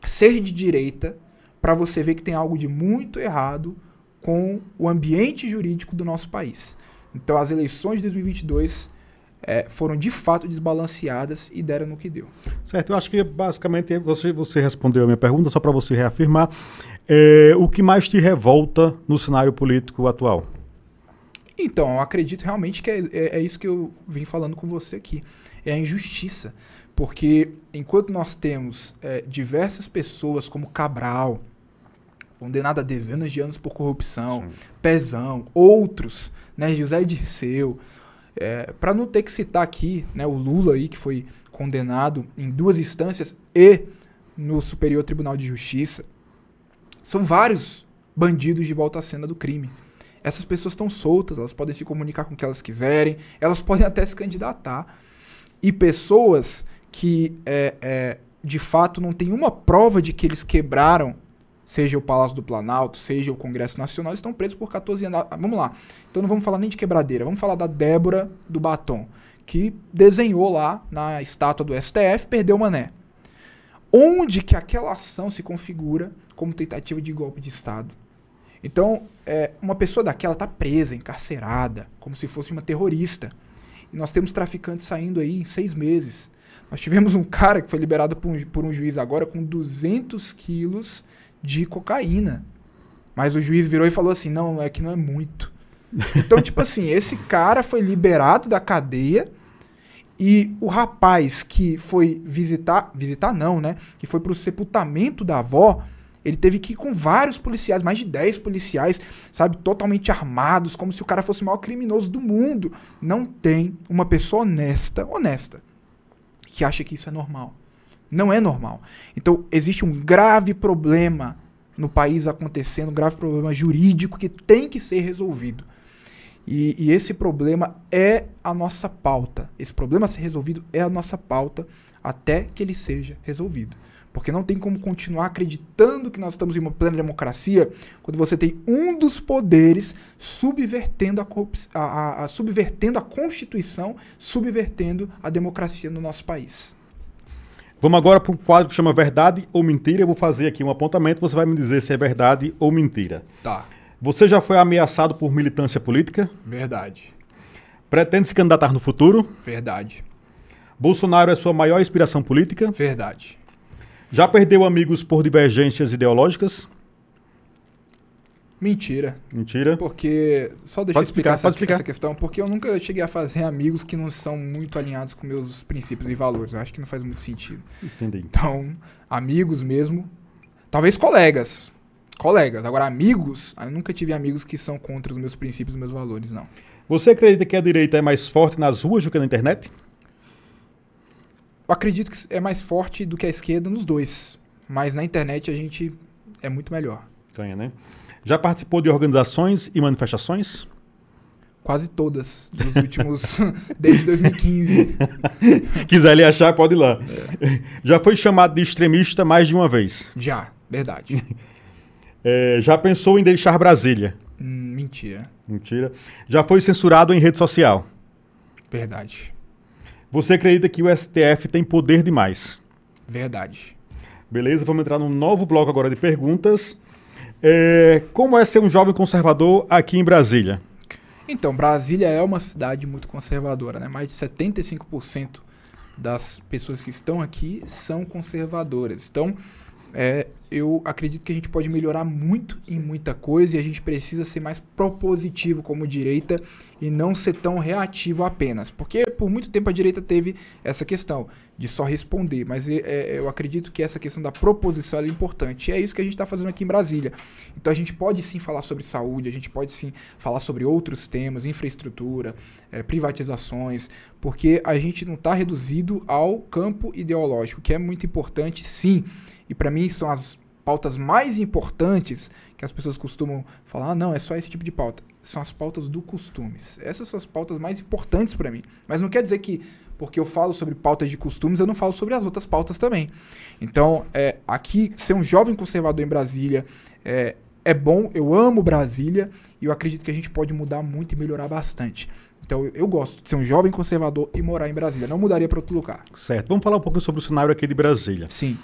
ser de direita para você ver que tem algo de muito errado com o ambiente jurídico do nosso país. Então, as eleições de 2022 foram de fato desbalanceadas e deram no que deu. Certo, eu acho que basicamente você respondeu a minha pergunta, só para você reafirmar. O que mais te revolta no cenário político atual? Então, eu acredito realmente que é isso que eu vim falando com você aqui. É a injustiça. Porque enquanto nós temos diversas pessoas como Cabral, condenado a dezenas de anos por corrupção, sim, Pezão, outros, né, José Dirceu, para não ter que citar aqui, né, o Lula aí, que foi condenado em 2 instâncias e no Superior Tribunal de Justiça, são vários bandidos de volta à cena do crime. Essas pessoas estão soltas, elas podem se comunicar com o que elas quiserem, elas podem até se candidatar. E pessoas que, de fato, não tem uma prova de que eles quebraram, seja o Palácio do Planalto, seja o Congresso Nacional, eles estão presos por 14 anos. Vamos lá. Então não vamos falar nem de quebradeira, vamos falar da Débora do Batom, que desenhou lá na estátua do STF, perdeu o mané. Onde que aquela ação se configura como tentativa de golpe de Estado? Então, uma pessoa daquela está presa, encarcerada, como se fosse uma terrorista. E nós temos traficantes saindo aí em 6 meses. Nós tivemos um cara que foi liberado por um juiz agora com 200 quilos de cocaína. Mas o juiz virou e falou assim, não, é que não é muito. Então, tipo assim, esse cara foi liberado da cadeia e o rapaz que foi visitar não, né? Que foi pro sepultamento da avó, ele teve que ir com vários policiais, mais de 10 policiais, sabe, totalmente armados, como se o cara fosse o maior criminoso do mundo. Não tem uma pessoa honesta, que acha que isso é normal. Não é normal. Então, existe um grave problema no país acontecendo, um grave problema jurídico que tem que ser resolvido. E esse problema é a nossa pauta. Esse problema a ser resolvido é a nossa pauta até que ele seja resolvido. Porque não tem como continuar acreditando que nós estamos em uma plena democracia quando você tem um dos poderes subvertendo subvertendo a Constituição, subvertendo a democracia no nosso país. Vamos agora para um quadro que chama Verdade ou Mentira. Eu vou fazer aqui um apontamento, você vai me dizer se é verdade ou mentira. Tá. Você já foi ameaçado por militância política? Verdade. Pretende se candidatar no futuro? Verdade. Bolsonaro é sua maior inspiração política? Verdade. Já perdeu amigos por divergências ideológicas? Mentira. Mentira. Porque, só deixa eu explicar essa questão, porque eu nunca cheguei a fazer amigos que não são muito alinhados com meus princípios e valores. Eu acho que não faz muito sentido. Entendi. Então, amigos mesmo, talvez colegas. Agora, amigos, eu nunca tive amigos que são contra os meus princípios e meus valores, não. Você acredita que a direita é mais forte nas ruas do que na internet? Eu acredito que é mais forte do que a esquerda nos dois. Mas na internet a gente é muito melhor. Ganha, né? Já participou de organizações e manifestações? Quase todas, nos últimos... desde 2015. Quiser lhe achar, pode ir lá. Já foi chamado de extremista mais de uma vez? Já, verdade. Já pensou em deixar Brasília? Mentira. Mentira. Já foi censurado em rede social? Verdade. Você acredita que o STF tem poder demais? Verdade. Beleza, vamos entrar num novo bloco agora de perguntas. Como é ser um jovem conservador aqui em Brasília? Então, Brasília é uma cidade muito conservadora, né? Mais de 75% das pessoas que estão aqui são conservadoras. Então, eu acredito que a gente pode melhorar muito em muita coisa e a gente precisa ser mais propositivo como direita e não ser tão reativo apenas. Porque por muito tempo a direita teve essa questão de só responder, mas eu acredito que essa questão da proposição é importante. E é isso que a gente está fazendo aqui em Brasília. Então a gente pode sim falar sobre saúde, a gente pode sim falar sobre outros temas, infraestrutura, privatizações, porque a gente não está reduzido ao campo ideológico, que é muito importante sim. E para mim são as pautas mais importantes que as pessoas costumam falar, não, é só esse tipo de pauta. São as pautas do costumes. Essas são as pautas mais importantes para mim. Mas não quer dizer que, porque eu falo sobre pautas de costumes, eu não falo sobre as outras pautas também. Então, aqui, ser um jovem conservador em Brasília é bom, eu amo Brasília e eu acredito que a gente pode mudar muito e melhorar bastante. Então, eu gosto de ser um jovem conservador e morar em Brasília. Não mudaria para outro lugar. Certo. Vamos falar um pouquinho sobre o cenário aqui de Brasília. Sim.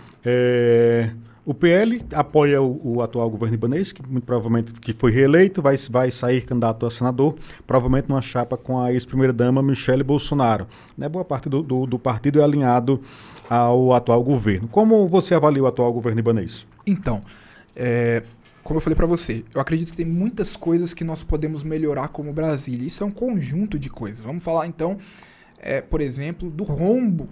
O PL apoia o atual governo ibanês, que muito provavelmente que foi reeleito, vai sair candidato a senador, provavelmente numa chapa com a ex-primeira-dama Michele Bolsonaro. Né? Boa parte do partido é alinhado ao atual governo. Como você avalia o atual governo ibanês? Então, como eu falei para você, eu acredito que tem muitas coisas que nós podemos melhorar como Brasília. Isso é um conjunto de coisas. Vamos falar então, por exemplo, do rombo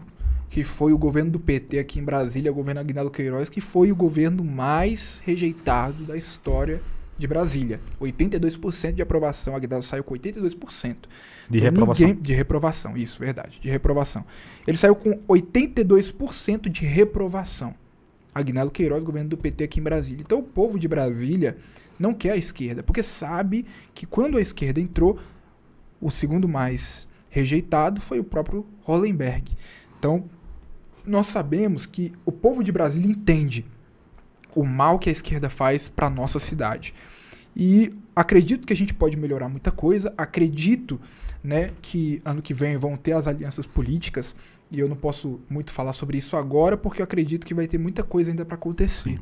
que foi o governo do PT aqui em Brasília, o governo Agnello Queiroz, que foi o governo mais rejeitado da história de Brasília. 82% de aprovação, Agnello saiu com 82%. De reprovação. De reprovação, isso, verdade, de reprovação. Ele saiu com 82% de reprovação. Agnello Queiroz, governo do PT aqui em Brasília. Então o povo de Brasília não quer a esquerda, porque sabe que quando a esquerda entrou, o segundo mais rejeitado foi o próprio Hollenberg. Então, nós sabemos que o povo de Brasília entende o mal que a esquerda faz para a nossa cidade. E acredito que a gente pode melhorar muita coisa. Acredito, né, que ano que vem vão ter as alianças políticas. E eu não posso muito falar sobre isso agora, porque eu acredito que vai ter muita coisa ainda para acontecer. Sim.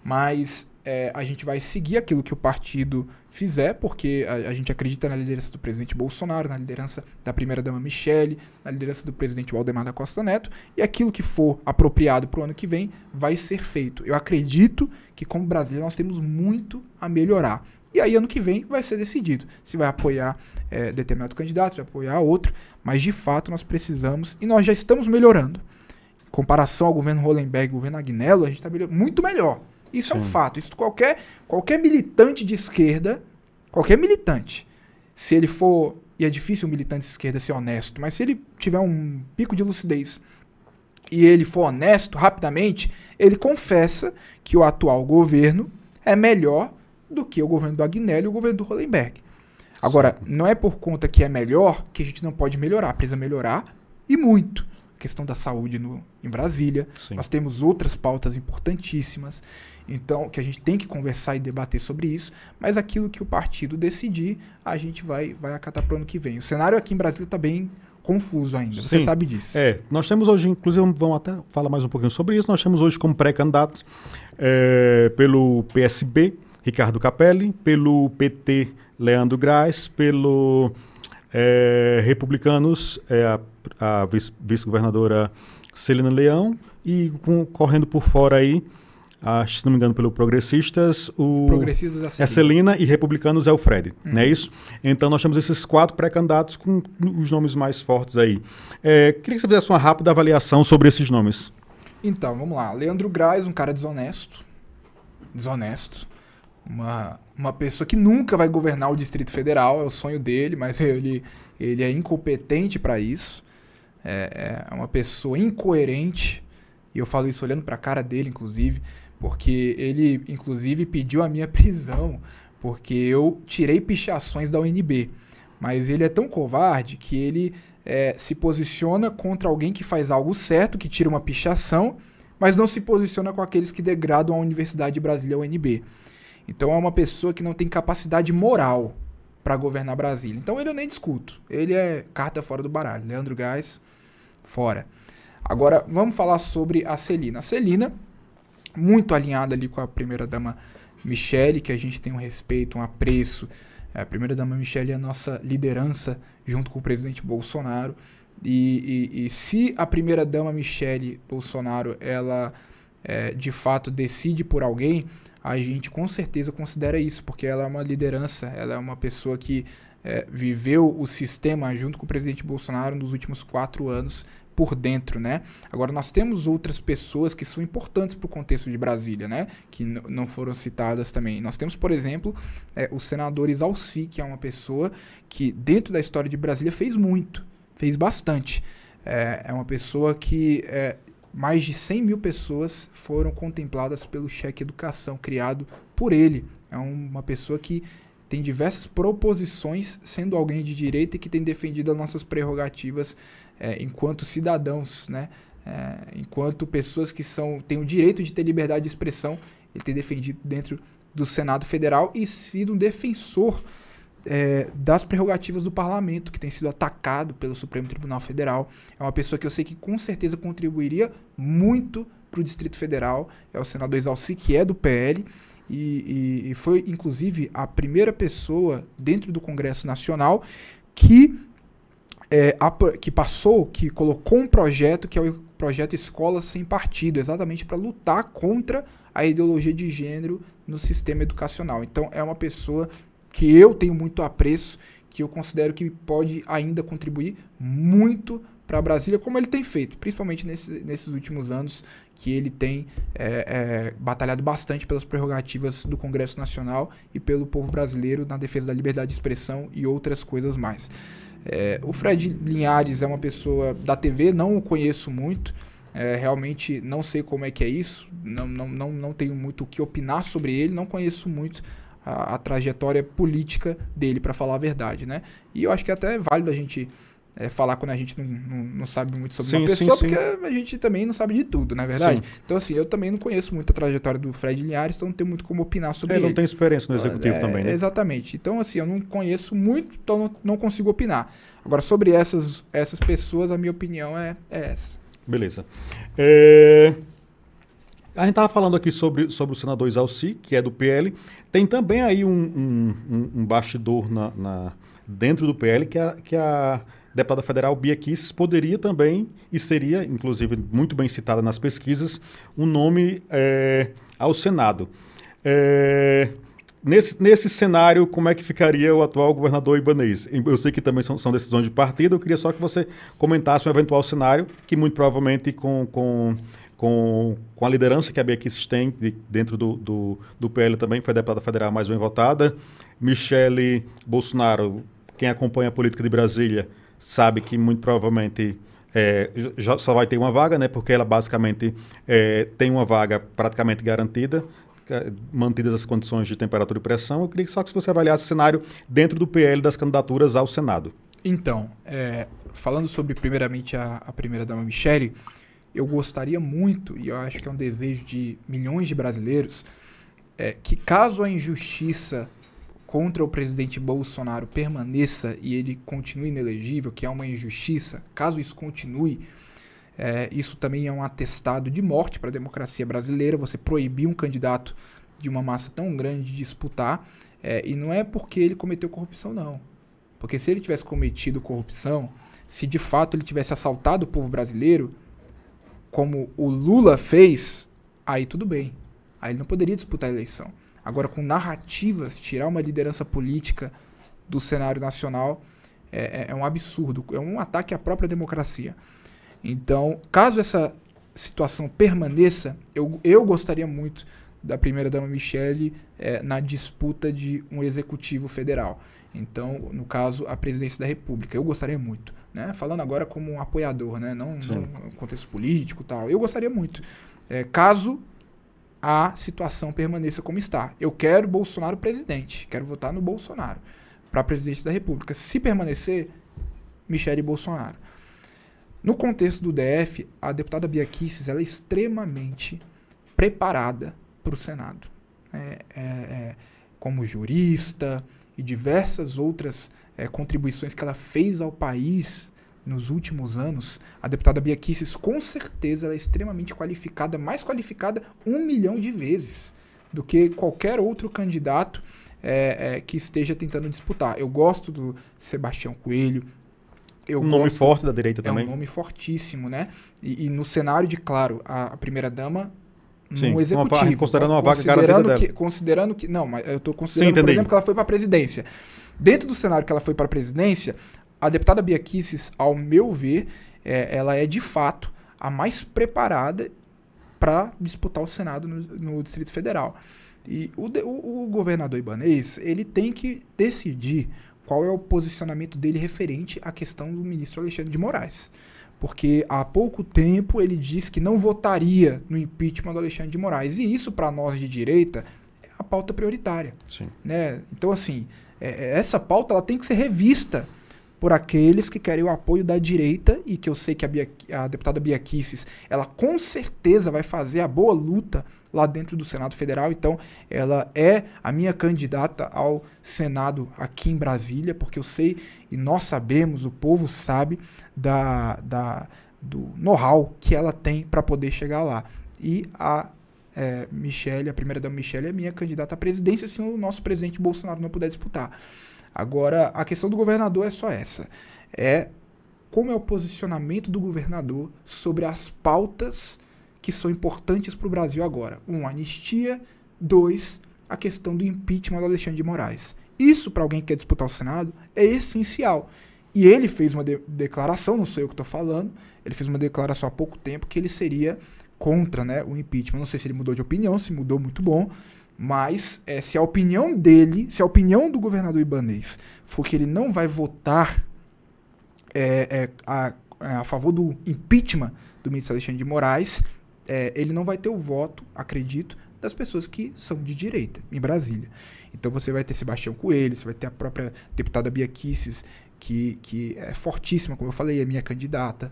Mas a gente vai seguir aquilo que o partido fizer, porque a gente acredita na liderança do presidente Bolsonaro, na liderança da primeira-dama Michele, na liderança do presidente Waldemar da Costa Neto, e aquilo que for apropriado para o ano que vem vai ser feito. Eu acredito que, como Brasília, nós temos muito a melhorar. E aí, ano que vem, vai ser decidido se vai apoiar determinado candidato, se vai apoiar outro, mas, de fato, nós precisamos, e nós já estamos melhorando. Em comparação ao governo Hollenberg, governo Agnello, a gente está muito melhor. Isso Sim. É um fato. Isso qualquer militante de esquerda, qualquer militante, se ele for, e é difícil um militante de esquerda ser honesto, mas se ele tiver um pico de lucidez e ele for honesto rapidamente, ele confessa que o atual governo é melhor do que o governo do Agnello e o governo do Hollenberg. Agora, não é por conta que é melhor que a gente não pode melhorar. Precisa melhorar e muito. questão da saúde em Brasília. Sim. Nós temos outras pautas importantíssimas, então, que a gente tem que conversar e debater sobre isso, mas aquilo que o partido decidir, a gente vai acatar para o ano que vem. O cenário aqui em Brasília está bem confuso ainda, você Sim. sabe disso. Nós temos hoje, inclusive, vamos até falar mais um pouquinho sobre isso, nós temos hoje como pré-candidatos pelo PSB, Ricardo Capelli, pelo PT, Leandro Graz, pelo Republicanos, a vice-governadora Celina Leão, e correndo por fora aí, se não me engano, pelo Progressistas, Progressistas é Celina e Republicanos é o Fred, não é isso? Então nós temos esses 4 pré-candidatos com os nomes mais fortes aí. Queria que você fizesse uma rápida avaliação sobre esses nomes. Então, vamos lá. Leandro Graz, um cara desonesto. Uma pessoa que nunca vai governar o Distrito Federal, é o sonho dele, mas ele é incompetente para isso. É uma pessoa incoerente, e eu falo isso olhando para a cara dele, inclusive, porque ele, inclusive, pediu a minha prisão, porque eu tirei pichações da UNB. Mas ele é tão covarde que ele se posiciona contra alguém que faz algo certo, que tira uma pichação, mas não se posiciona com aqueles que degradam a Universidade de Brasília, a UNB. Então é uma pessoa que não tem capacidade moral para governar Brasília. Então eu nem discuto. Ele é carta fora do baralho. Leandro Graz, fora. Agora, vamos falar sobre a Celina. A Celina, muito alinhada ali com a primeira-dama Michele, que a gente tem um respeito, um apreço. A primeira-dama Michele é a nossa liderança junto com o presidente Bolsonaro. E se a primeira-dama Michele Bolsonaro, ela de fato decide por alguém, a gente com certeza considera isso, porque ela é uma liderança, ela é uma pessoa que viveu o sistema junto com o presidente Bolsonaro nos últimos 4 anos por dentro, né? Agora, nós temos outras pessoas que são importantes para o contexto de Brasília, né? Que não foram citadas também. Nós temos, por exemplo, o senador Isalci, que é uma pessoa que, dentro da história de Brasília, fez muito, fez bastante. É uma pessoa que mais de 100 mil pessoas foram contempladas pelo cheque educação criado por ele. É uma pessoa que tem diversas proposições, sendo alguém de direita e que tem defendido as nossas prerrogativas enquanto cidadãos, né? Enquanto pessoas que têm o direito de ter liberdade de expressão. Ele tem defendido dentro do Senado Federal e sido um defensor das prerrogativas do parlamento, que tem sido atacado pelo Supremo Tribunal Federal. É uma pessoa que eu sei que com certeza contribuiria muito para o Distrito Federal. É o senador Isalci, que é do PL, e foi inclusive a primeira pessoa dentro do Congresso Nacional que colocou um projeto, que é o projeto Escola Sem Partido, exatamente para lutar contra a ideologia de gênero no sistema educacional. Então é uma pessoa que eu tenho muito apreço, que eu considero que pode ainda contribuir muito para Brasília, como ele tem feito, principalmente nesses últimos anos, que ele tem batalhado bastante pelas prerrogativas do Congresso Nacional e pelo povo brasileiro na defesa da liberdade de expressão e outras coisas mais. O Fred Linhares é uma pessoa da TV, não o conheço muito, realmente não sei como é que é isso, não tenho muito o que opinar sobre ele, não conheço muito a trajetória política dele, para falar a verdade, né? E eu acho que até é válido a gente falar quando a gente não sabe muito sobre uma pessoa, porque a gente também não sabe de tudo, não é verdade? Sim. Então, assim, eu também não conheço muito a trajetória do Fred Linhares, então não tenho muito como opinar sobre ele. Ele não tem experiência no executivo também, né? Exatamente. Então, assim, eu não conheço muito, então não consigo opinar. Agora, sobre essas pessoas, a minha opinião é essa. Beleza. A gente estava falando aqui sobre o senador Isalci, que é do PL. Tem também aí um bastidor dentro do PL, que a deputada federal Bia Kicis poderia também, e seria, inclusive, muito bem citada nas pesquisas, um nome ao Senado. Nesse cenário, como é que ficaria o atual governador Ibanez? Eu sei que também são decisões de partido, eu queria só que você comentasse um eventual cenário, que muito provavelmente com a liderança que a Bia Kicis tem dentro do PL também, foi a deputada federal mais bem votada. Michele Bolsonaro, quem acompanha a política de Brasília, sabe que muito provavelmente já só vai ter uma vaga, né? Porque ela basicamente tem uma vaga praticamente garantida, mantidas as condições de temperatura e pressão. Eu queria só que você avaliasse o cenário dentro do PL das candidaturas ao Senado. Então, falando sobre primeiramente a primeira-dama Michele, eu gostaria muito, e eu acho que é um desejo de milhões de brasileiros, que caso a injustiça contra o presidente Bolsonaro permaneça e ele continue inelegível, que é uma injustiça, caso isso continue, isso também é um atestado de morte para a democracia brasileira, você proibir um candidato de uma massa tão grande de disputar, e não é porque ele cometeu corrupção, não. Porque se ele tivesse cometido corrupção, se de fato ele tivesse assaltado o povo brasileiro, como o Lula fez, aí tudo bem. Aí ele não poderia disputar a eleição. Agora, com narrativas, tirar uma liderança política do cenário nacional é um absurdo, é um ataque à própria democracia. Então, caso essa situação permaneça, eu gostaria muito da primeira-dama Michele na disputa de um executivo federal. Então, no caso, a presidência da República. Eu gostaria muito, né? Falando agora como um apoiador, né? Não no contexto político e tal. Eu gostaria muito. Caso a situação permaneça como está. Eu quero Bolsonaro presidente. Quero votar no Bolsonaro para presidente da República. Se permanecer, Michele Bolsonaro. No contexto do DF, a deputada Bia Kicis ela é extremamente preparada para o Senado. Como jurista e diversas outras contribuições que ela fez ao país nos últimos anos, a deputada Bia Kicis, com certeza, ela é extremamente qualificada, mais qualificada 1 milhão de vezes do que qualquer outro candidato que esteja tentando disputar. Eu gosto do Sebastião Coelho. Nome forte da direita também. É um nome fortíssimo, né? E no cenário de, claro, a primeira-dama no executivo. Considerando uma vaga garantida dela. Considerando que... Não, mas eu estou considerando, por exemplo, que ela foi para a presidência. Dentro do cenário que ela foi para a presidência, a deputada Bia Kicis, ao meu ver, ela é de fato a mais preparada para disputar o Senado no Distrito Federal. E o governador Ibanez, ele tem que decidir qual é o posicionamento dele referente à questão do ministro Alexandre de Moraes. Porque há pouco tempo ele disse que não votaria no impeachment do Alexandre de Moraes. E isso, para nós de direita, é a pauta prioritária. Sim. Né? Então, assim, essa pauta ela tem que ser revista por aqueles que querem o apoio da direita, e que eu sei que a deputada Bia Kicis, ela com certeza vai fazer a boa luta lá dentro do Senado Federal. Então, ela é a minha candidata ao Senado aqui em Brasília, porque eu sei, e nós sabemos, o povo sabe do know-how que ela tem para poder chegar lá. E a primeira-dama Michele é minha candidata à presidência se o nosso presidente Bolsonaro não puder disputar. Agora, a questão do governador é só essa. Como é o posicionamento do governador sobre as pautas que são importantes para o Brasil agora. 1, anistia. 2, a questão do impeachment do Alexandre de Moraes. Isso, para alguém que quer disputar o Senado, é essencial. E ele fez uma declaração, não sou eu que estou falando, ele fez uma declaração há pouco tempo que ele seria contra, né, o impeachment. Não sei se ele mudou de opinião, se mudou, muito bom. Mas se a opinião dele, se a opinião do governador Ibanez for que ele não vai votar a favor do impeachment do ministro Alexandre de Moraes, ele não vai ter o voto, acredito, das pessoas que são de direita em Brasília. Então você vai ter Sebastião Coelho, você vai ter a própria deputada Bia Kicis, que é fortíssima, como eu falei, é minha candidata.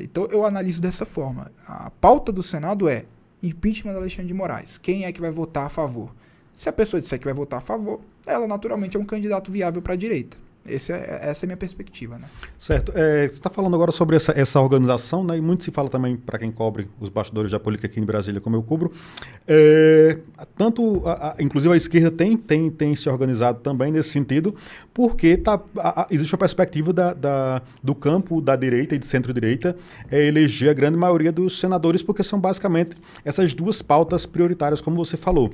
Então eu analiso dessa forma. A pauta do Senado é impeachment do Alexandre de Moraes. Quem é que vai votar a favor? Se a pessoa disser que vai votar a favor, ela naturalmente é um candidato viável para a direita. Essa é a minha perspectiva, né? Certo. Você está falando agora sobre essa organização, né? E muito se fala também, para quem cobre os bastidores da política aqui em Brasília, como eu cubro. Inclusive a esquerda tem se organizado também nesse sentido, porque existe a perspectiva do campo da direita e de centro-direita eleger a grande maioria dos senadores, porque são basicamente essas duas pautas prioritárias, como você falou.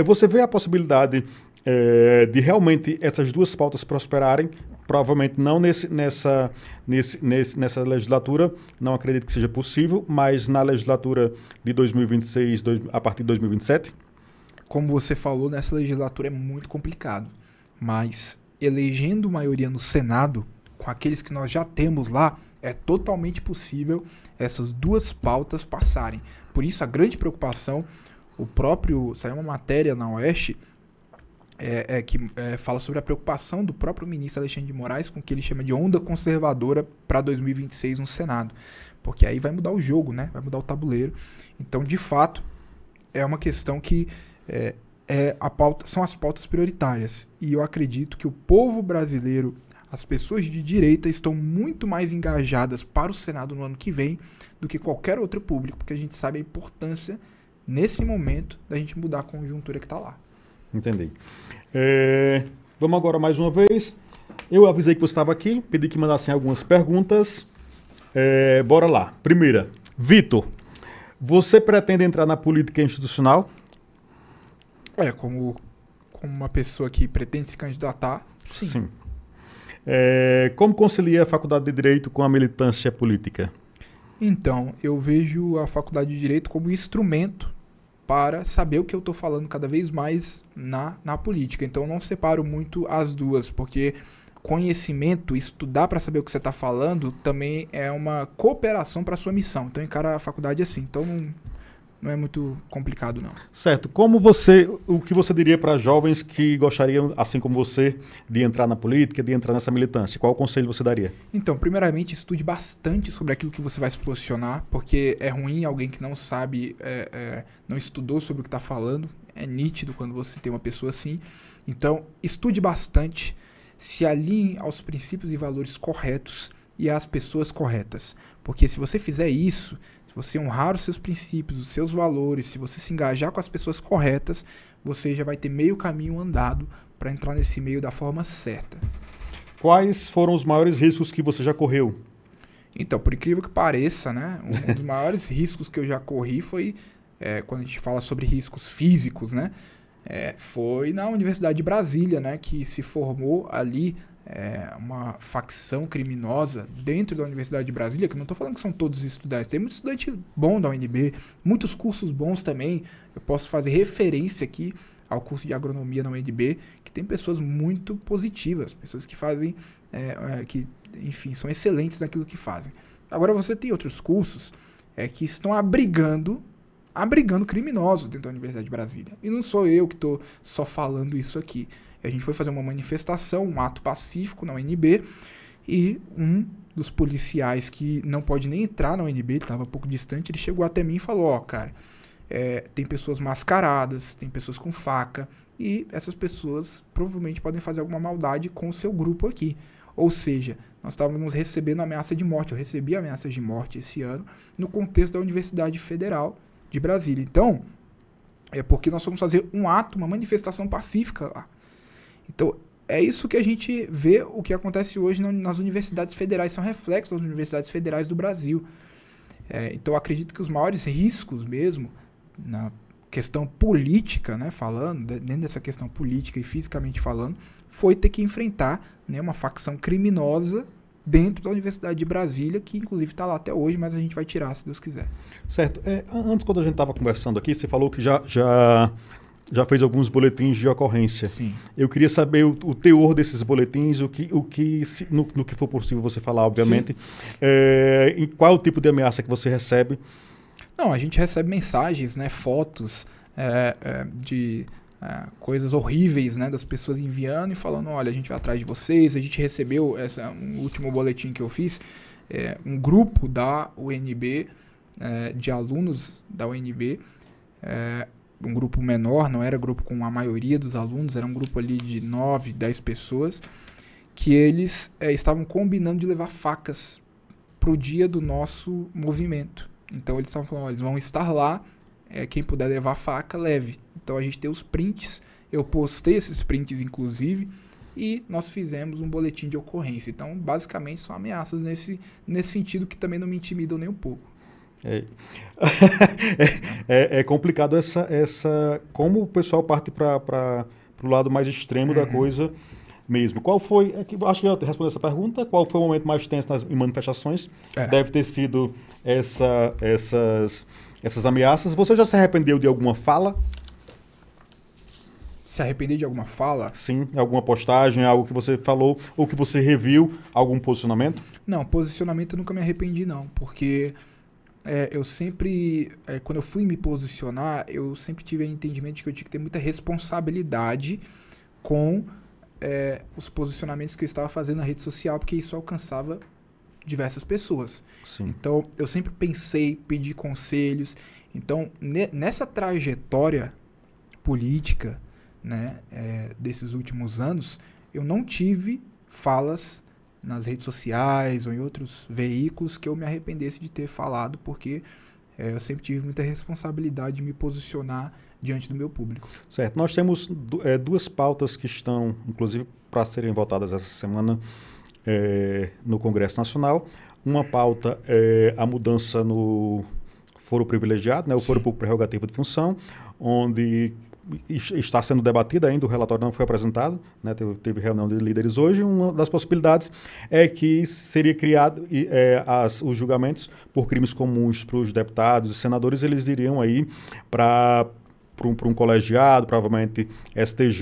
Você vê a possibilidade de realmente essas duas pautas prosperarem, provavelmente não nessa legislatura, não acredito que seja possível, mas na legislatura de 2026, a partir de 2027? Como você falou, nessa legislatura é muito complicado, mas elegendo maioria no Senado, com aqueles que nós já temos lá, é totalmente possível essas duas pautas passarem. Por isso a grande preocupação, saiu uma matéria na Oeste, que fala sobre a preocupação do próprio ministro Alexandre de Moraes com o que ele chama de onda conservadora para 2026 no Senado. Porque aí vai mudar o jogo, né? Vai mudar o tabuleiro. Então, de fato, é uma questão que são as pautas prioritárias. E eu acredito que o povo brasileiro, as pessoas de direita, estão muito mais engajadas para o Senado no ano que vem do que qualquer outro público, porque a gente sabe a importância, nesse momento, da gente mudar a conjuntura que está lá. Entendi. Vamos agora mais uma vez. Eu avisei que você estava aqui, pedi que mandassem algumas perguntas. Bora lá. Primeira, Vitor, você pretende entrar na política institucional? Como uma pessoa que pretende se candidatar, sim. Como concilia a Faculdade de Direito com a militância política? Então, eu vejo a Faculdade de Direito como instrumento para saber o que eu estou falando cada vez mais na política. Então, eu não separo muito as duas, porque conhecimento, estudar para saber o que você está falando, também é uma cooperação para a sua missão. Então, encara a faculdade assim. Então, não é muito complicado, não. Certo. O que você diria para jovens que gostariam, assim como você, de entrar na política, de entrar nessa militância? Qual conselho você daria? Então, primeiramente, estude bastante sobre aquilo que você vai se posicionar, porque é ruim alguém que não sabe, não estudou sobre o que está falando. É nítido quando você tem uma pessoa assim. Então, estude bastante, se alinhe aos princípios e valores corretos e às pessoas corretas. Porque se você fizer isso, se você honrar os seus princípios, os seus valores, se você se engajar com as pessoas corretas, você já vai ter meio caminho andado para entrar nesse meio da forma certa. Quais foram os maiores riscos que você já correu? Então, por incrível que pareça, né, um dos maiores riscos que eu já corri foi, quando a gente fala sobre riscos físicos, né, foi na Universidade de Brasília, né, que se formou ali uma facção criminosa dentro da Universidade de Brasília, que não estou falando que são todos estudantes, tem muito estudante bom da UNB, muitos cursos bons também. Eu posso fazer referência aqui ao curso de agronomia na UNB, que tem pessoas muito positivas, pessoas que fazem, que, enfim, são excelentes naquilo que fazem. Agora você tem outros cursos que estão abrigando criminosos dentro da Universidade de Brasília. E não sou eu que estou só falando isso aqui. A gente foi fazer uma manifestação, um ato pacífico na UNB, e um dos policiais que não pode nem entrar na UNB, ele estava um pouco distante, ele chegou até mim e falou, cara, tem pessoas mascaradas, tem pessoas com faca, e essas pessoas provavelmente podem fazer alguma maldade com o seu grupo aqui. Ou seja, nós estávamos recebendo ameaça de morte, eu recebi ameaças de morte esse ano, no contexto da Universidade Federal de Brasília. Então, é porque nós fomos fazer um ato, uma manifestação pacífica lá. Então, é isso que a gente vê o que acontece hoje nas universidades federais, são reflexos das universidades federais do Brasil. Então, eu acredito que os maiores riscos mesmo, na questão política, né, falando, dentro dessa questão política e fisicamente falando, foi ter que enfrentar, né, uma facção criminosa dentro da Universidade de Brasília, que inclusive está lá até hoje, mas a gente vai tirar, se Deus quiser. Certo. Antes, quando a gente estava conversando aqui, você falou que já fez alguns boletins de ocorrência. Sim. Eu queria saber o teor desses boletins, no que for possível você falar, obviamente. Em qual tipo de ameaça que você recebe? Não, a gente recebe mensagens, né, fotos de coisas horríveis, né, das pessoas enviando e falando, olha, a gente vai atrás de vocês. A gente recebeu, um último boletim que eu fiz, um grupo da UNB, de alunos da UNB, um grupo menor, não era grupo com a maioria dos alunos, era um grupo ali de 9, 10 pessoas, que eles estavam combinando de levar facas para o dia do nosso movimento. Então eles estavam falando, eles vão estar lá, quem puder levar faca, leve. Então a gente tem os prints, eu postei esses prints inclusive, e nós fizemos um boletim de ocorrência. Então basicamente são ameaças nesse sentido, que também não me intimidam nem um pouco. É complicado como o pessoal parte para o lado mais extremo da coisa mesmo. Qual foi, acho que eu respondi essa pergunta, qual foi o momento mais tenso nas manifestações? Deve ter sido essas ameaças. Você já se arrependeu de alguma fala? Se arrepender de alguma fala? Sim, alguma postagem, algo que você falou, ou que você reviu, algum posicionamento? Não, posicionamento eu nunca me arrependi não, porque eu sempre, quando eu fui me posicionar, eu sempre tive o entendimento de que eu tinha que ter muita responsabilidade com os posicionamentos que eu estava fazendo na rede social, porque isso alcançava diversas pessoas. Sim. Então, eu sempre pensei, pedi conselhos. Então, nessa trajetória política, né, desses últimos anos, eu não tive falas nas redes sociais ou em outros veículos que eu me arrependesse de ter falado, porque eu sempre tive muita responsabilidade de me posicionar diante do meu público. Certo. Nós temos duas pautas que estão, inclusive, para serem votadas essa semana no Congresso Nacional. Uma pauta é a mudança no foro privilegiado, né, o foro por prerrogativa de função, onde está sendo debatida ainda, o relatório não foi apresentado, né, teve reunião de líderes hoje. Uma das possibilidades é que seria criado os julgamentos por crimes comuns para os deputados e senadores, eles iriam aí para um colegiado, provavelmente STJ,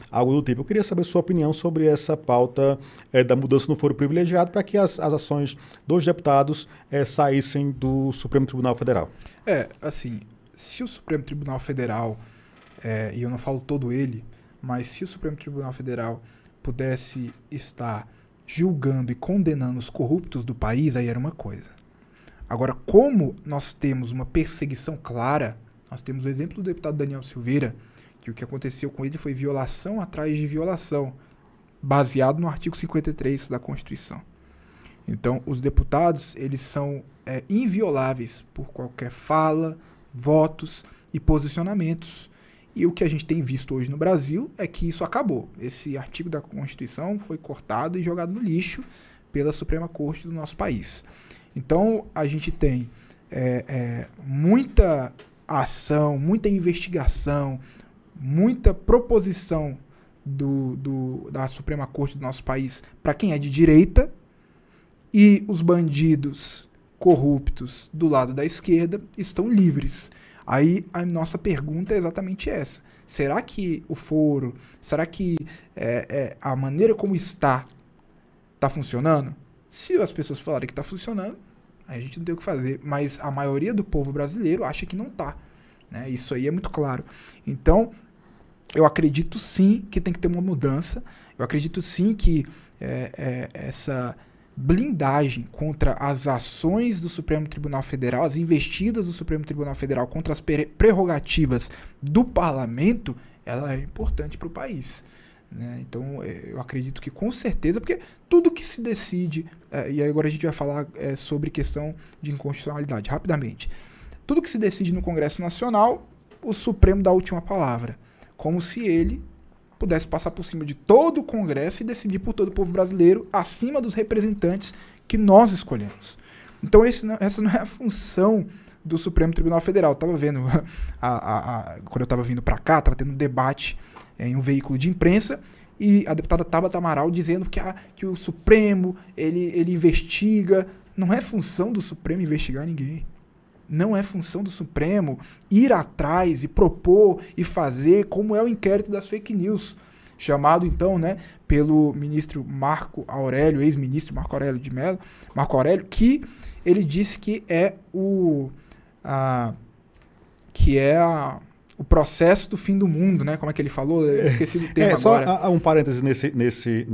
algo do tipo. Eu queria saber sua opinião sobre essa pauta da mudança no foro privilegiado para que as ações dos deputados saíssem do Supremo Tribunal Federal. Assim, se o Supremo Tribunal Federal, e eu não falo todo ele, mas se o Supremo Tribunal Federal pudesse estar julgando e condenando os corruptos do país, aí era uma coisa. Agora, como nós temos uma perseguição clara, nós temos o exemplo do deputado Daniel Silveira, que o que aconteceu com ele foi violação atrás de violação, baseado no artigo 53 da Constituição. Então, os deputados, eles são invioláveis por qualquer fala, votos e posicionamentos. E o que a gente tem visto hoje no Brasil é que isso acabou. Esse artigo da Constituição foi cortado e jogado no lixo pela Suprema Corte do nosso país. Então, a gente tem muita ação, muita investigação, muita proposição da Suprema Corte do nosso país para quem é de direita, e os bandidos corruptos do lado da esquerda estão livres. Aí a nossa pergunta é exatamente essa. Será que o foro, será que a maneira como está funcionando? Se as pessoas falarem que está funcionando, a gente não tem o que fazer, mas a maioria do povo brasileiro acha que não está, né? Isso aí é muito claro. Então, eu acredito sim que tem que ter uma mudança, eu acredito sim que essa blindagem contra as ações do Supremo Tribunal Federal, as investidas do Supremo Tribunal Federal contra as prerrogativas do parlamento, ela é importante para o país. Então, eu acredito que com certeza, porque tudo que se decide, e agora a gente vai falar sobre questão de inconstitucionalidade, rapidamente. Tudo que se decide no Congresso Nacional, o Supremo dá a última palavra, como se ele pudesse passar por cima de todo o Congresso e decidir por todo o povo brasileiro, acima dos representantes que nós escolhemos. Então, essa não é a função do Supremo Tribunal Federal. Eu estava vendo, quando eu estava vindo para cá, estava tendo um debate em um veículo de imprensa, e a deputada Tabata Amaral dizendo que o Supremo, ele investiga. Não é função do Supremo investigar ninguém. Não é função do Supremo ir atrás e propor e fazer como é o inquérito das fake news, chamado então, né, pelo ministro Marco Aurélio, ex-ministro Marco Aurélio de Mello, Marco Aurélio, que ele disse que é o processo do fim do mundo, né? Como é que ele falou? Eu esqueci do termo agora. Só um parêntese nesse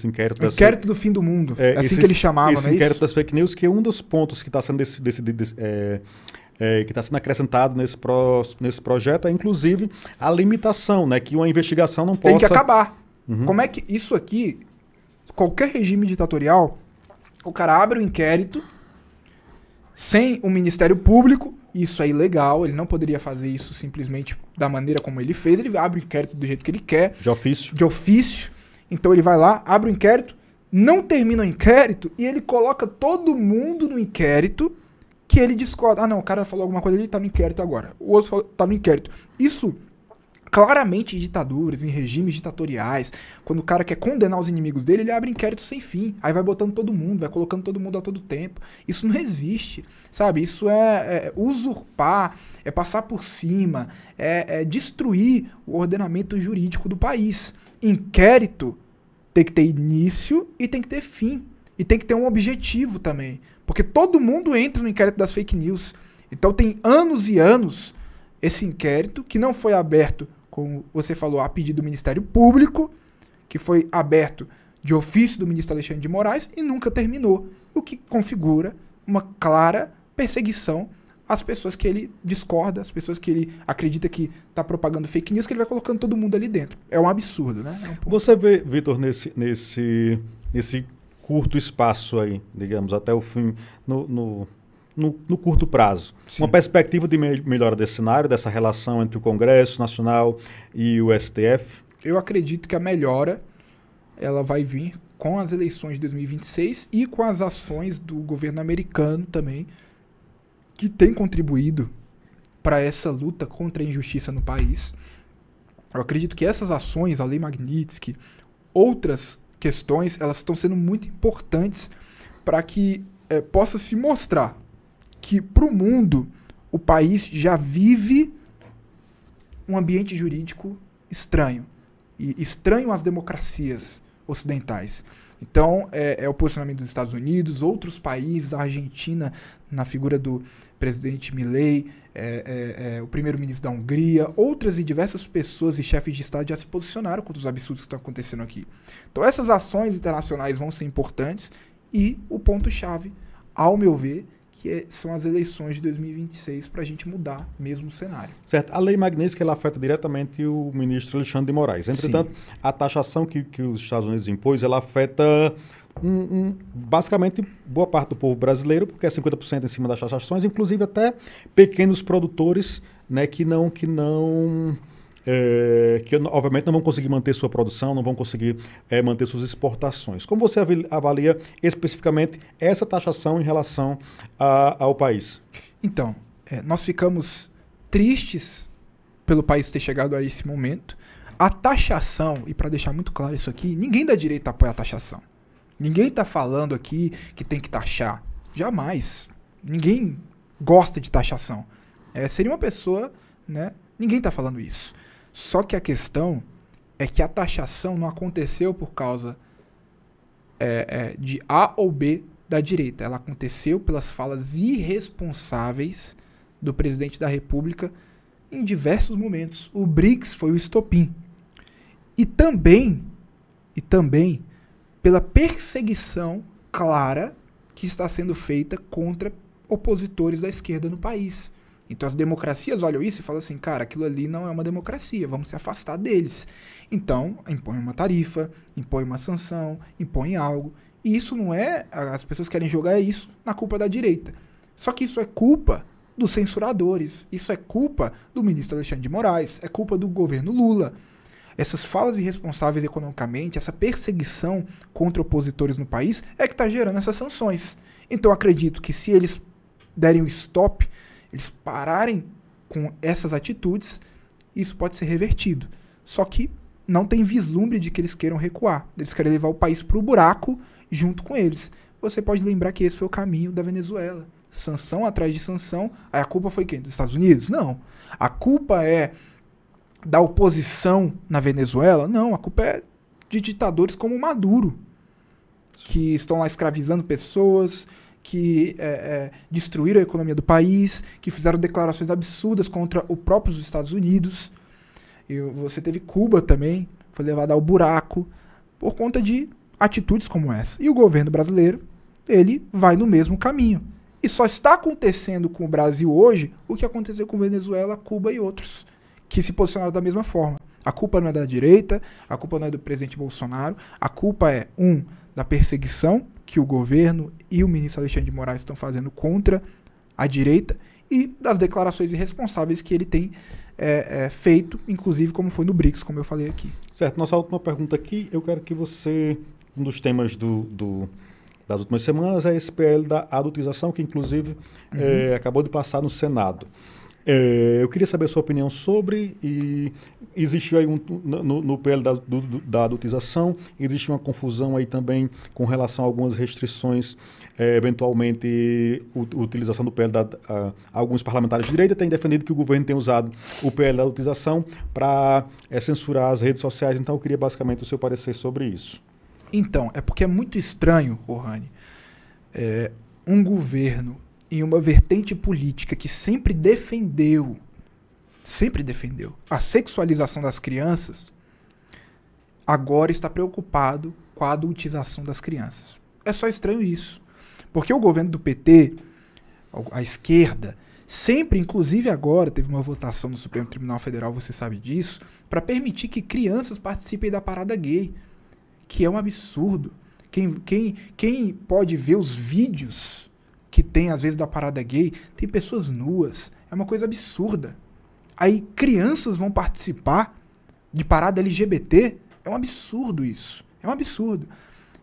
inquérito. O inquérito do fim do mundo. É assim que ele chamava, esse não é inquérito isso? das fake news, que é um dos pontos que está sendo que está sendo acrescentado nesse projeto, é inclusive a limitação, né? Que uma investigação não possa... Tem que acabar. Uhum. Como é que isso aqui, qualquer regime ditatorial, o cara abre um inquérito sem o Ministério Público. Isso é ilegal, ele não poderia fazer isso simplesmente da maneira como ele fez. Ele abre o inquérito do jeito que ele quer. De ofício. De ofício. Então ele vai lá, abre o inquérito, não termina o inquérito e ele coloca todo mundo no inquérito que ele discorda. Ah, não, o cara falou alguma coisa, ele tá no inquérito agora. O outro falou, tá no inquérito. Isso, claramente em ditaduras, em regimes ditatoriais, quando o cara quer condenar os inimigos dele, ele abre inquérito sem fim. Aí vai botando todo mundo, vai colocando todo mundo a todo tempo. Isso não existe, sabe? Isso é usurpar, é passar por cima, é destruir o ordenamento jurídico do país. Inquérito tem que ter início e tem que ter fim. E tem que ter um objetivo também. Porque todo mundo entra no inquérito das fake news. Então tem anos e anos esse inquérito que não foi aberto como você falou, a pedido do Ministério Público, que foi aberto de ofício do ministro Alexandre de Moraes e nunca terminou, o que configura uma clara perseguição às pessoas que ele discorda, às pessoas que ele acredita que está propagando fake news, que ele vai colocando todo mundo ali dentro. É um absurdo, né? Você vê, Vitor, nesse curto espaço aí, digamos, até o fim, no curto prazo, sim, uma perspectiva de melhora desse cenário, dessa relação entre o Congresso Nacional e o STF? Eu acredito que a melhora ela vai vir com as eleições de 2026 e com as ações do governo americano também, que tem contribuído para essa luta contra a injustiça no país. Eu acredito que essas ações, a Lei Magnitsky, outras questões, elas estão sendo muito importantes para que possa se mostrar que para o mundo o país já vive um ambiente jurídico estranho, e estranho às democracias ocidentais. Então, é o posicionamento dos Estados Unidos, outros países, a Argentina, na figura do presidente Milei, o primeiro-ministro da Hungria, outras e diversas pessoas e chefes de Estado já se posicionaram contra os absurdos que estão acontecendo aqui. Então, essas ações internacionais vão ser importantes e o ponto-chave, ao meu ver, que são as eleições de 2026 para a gente mudar mesmo o cenário. Certo. A Lei Magnitsky ela afeta diretamente o ministro Alexandre de Moraes. Entretanto, sim, a taxação que os Estados Unidos impôs, ela afeta basicamente boa parte do povo brasileiro, porque é 50% em cima das taxações, inclusive até pequenos produtores, né, que obviamente não vão conseguir manter sua produção, não vão conseguir manter suas exportações. Como você avalia especificamente essa taxação em relação ao país? Então, nós ficamos tristes pelo país ter chegado a esse momento. A taxação, e para deixar muito claro isso aqui, ninguém da direita apoia a taxação. Ninguém está falando aqui que tem que taxar. Jamais. Ninguém gosta de taxação. Seria uma pessoa, né? Ninguém está falando isso. Só que a questão é que a taxação não aconteceu por causa de A ou B da direita. Ela aconteceu pelas falas irresponsáveis do presidente da República em diversos momentos. O BRICS foi o estopim. E também pela perseguição clara que está sendo feita contra opositores da esquerda no país. Então as democracias olham isso e falam assim, cara, aquilo ali não é uma democracia, vamos se afastar deles. Então, impõe uma tarifa, impõe uma sanção, impõe algo. E isso não é, as pessoas querem jogar isso na culpa da direita. Só que isso é culpa dos censuradores, isso é culpa do ministro Alexandre de Moraes, é culpa do governo Lula. Essas falas irresponsáveis economicamente, essa perseguição contra opositores no país é que está gerando essas sanções. Então acredito que se eles derem o stop, eles pararem com essas atitudes, isso pode ser revertido. Só que não tem vislumbre de que eles queiram recuar. Eles querem levar o país para o buraco junto com eles. Você pode lembrar que esse foi o caminho da Venezuela. Sanção atrás de sanção. Aí a culpa foi quem? Dos Estados Unidos? Não. A culpa é da oposição na Venezuela? Não. A culpa é de ditadores como Maduro, que estão lá escravizando pessoas, que destruíram a economia do país, que fizeram declarações absurdas contra os próprios Estados Unidos. Você teve Cuba também, foi levada ao buraco por conta de atitudes como essa. E o governo brasileiro, ele vai no mesmo caminho. E só está acontecendo com o Brasil hoje o que aconteceu com Venezuela, Cuba e outros, que se posicionaram da mesma forma. A culpa não é da direita, a culpa não é do presidente Bolsonaro, a culpa é, da perseguição que o governo e o ministro Alexandre de Moraes estão fazendo contra a direita e das declarações irresponsáveis que ele tem feito, inclusive como foi no BRICS, como eu falei aqui. Certo. Nossa última pergunta aqui, eu quero que você, um dos temas das últimas semanas é esse PL da adultização, que inclusive acabou de passar no Senado. Eu queria saber a sua opinião sobre, e existiu aí no PL da adultização, existe uma confusão aí também com relação a algumas restrições, eventualmente utilização do PL alguns parlamentares de direita têm defendido que o governo tem usado o PL da adultização para censurar as redes sociais, então eu queria basicamente o seu parecer sobre isso. Então, é porque é muito estranho, Rani, um governo em uma vertente política que sempre defendeu sempre defendeu a sexualização das crianças, agora está preocupado com a adultização das crianças. É só estranho isso. Porque o governo do PT, a esquerda, sempre, inclusive agora, teve uma votação no Supremo Tribunal Federal, você sabe disso, para permitir que crianças participem da parada gay, que é um absurdo. Quem pode ver os vídeos que tem, às vezes, da parada gay, tem pessoas nuas, é uma coisa absurda. Aí crianças vão participar de parada LGBT, é um absurdo isso, é um absurdo.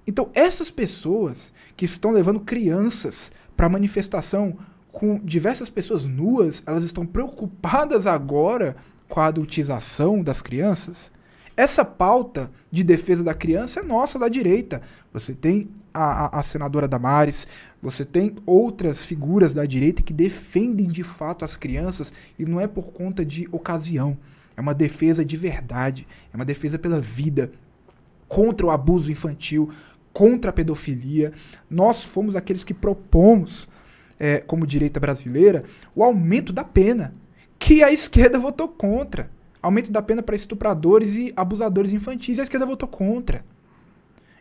Então, essas pessoas que estão levando crianças para manifestação com diversas pessoas nuas, elas estão preocupadas agora com a adultização das crianças. Essa pauta de defesa da criança é nossa, da direita. Você tem a senadora Damares, você tem outras figuras da direita que defendem de fato as crianças, e não é por conta de ocasião. É uma defesa de verdade, é uma defesa pela vida, contra o abuso infantil, contra a pedofilia. Nós fomos aqueles que propomos, como direita brasileira, o aumento da pena, que a esquerda votou contra. Aumento da pena para estupradores e abusadores infantis, a esquerda votou contra.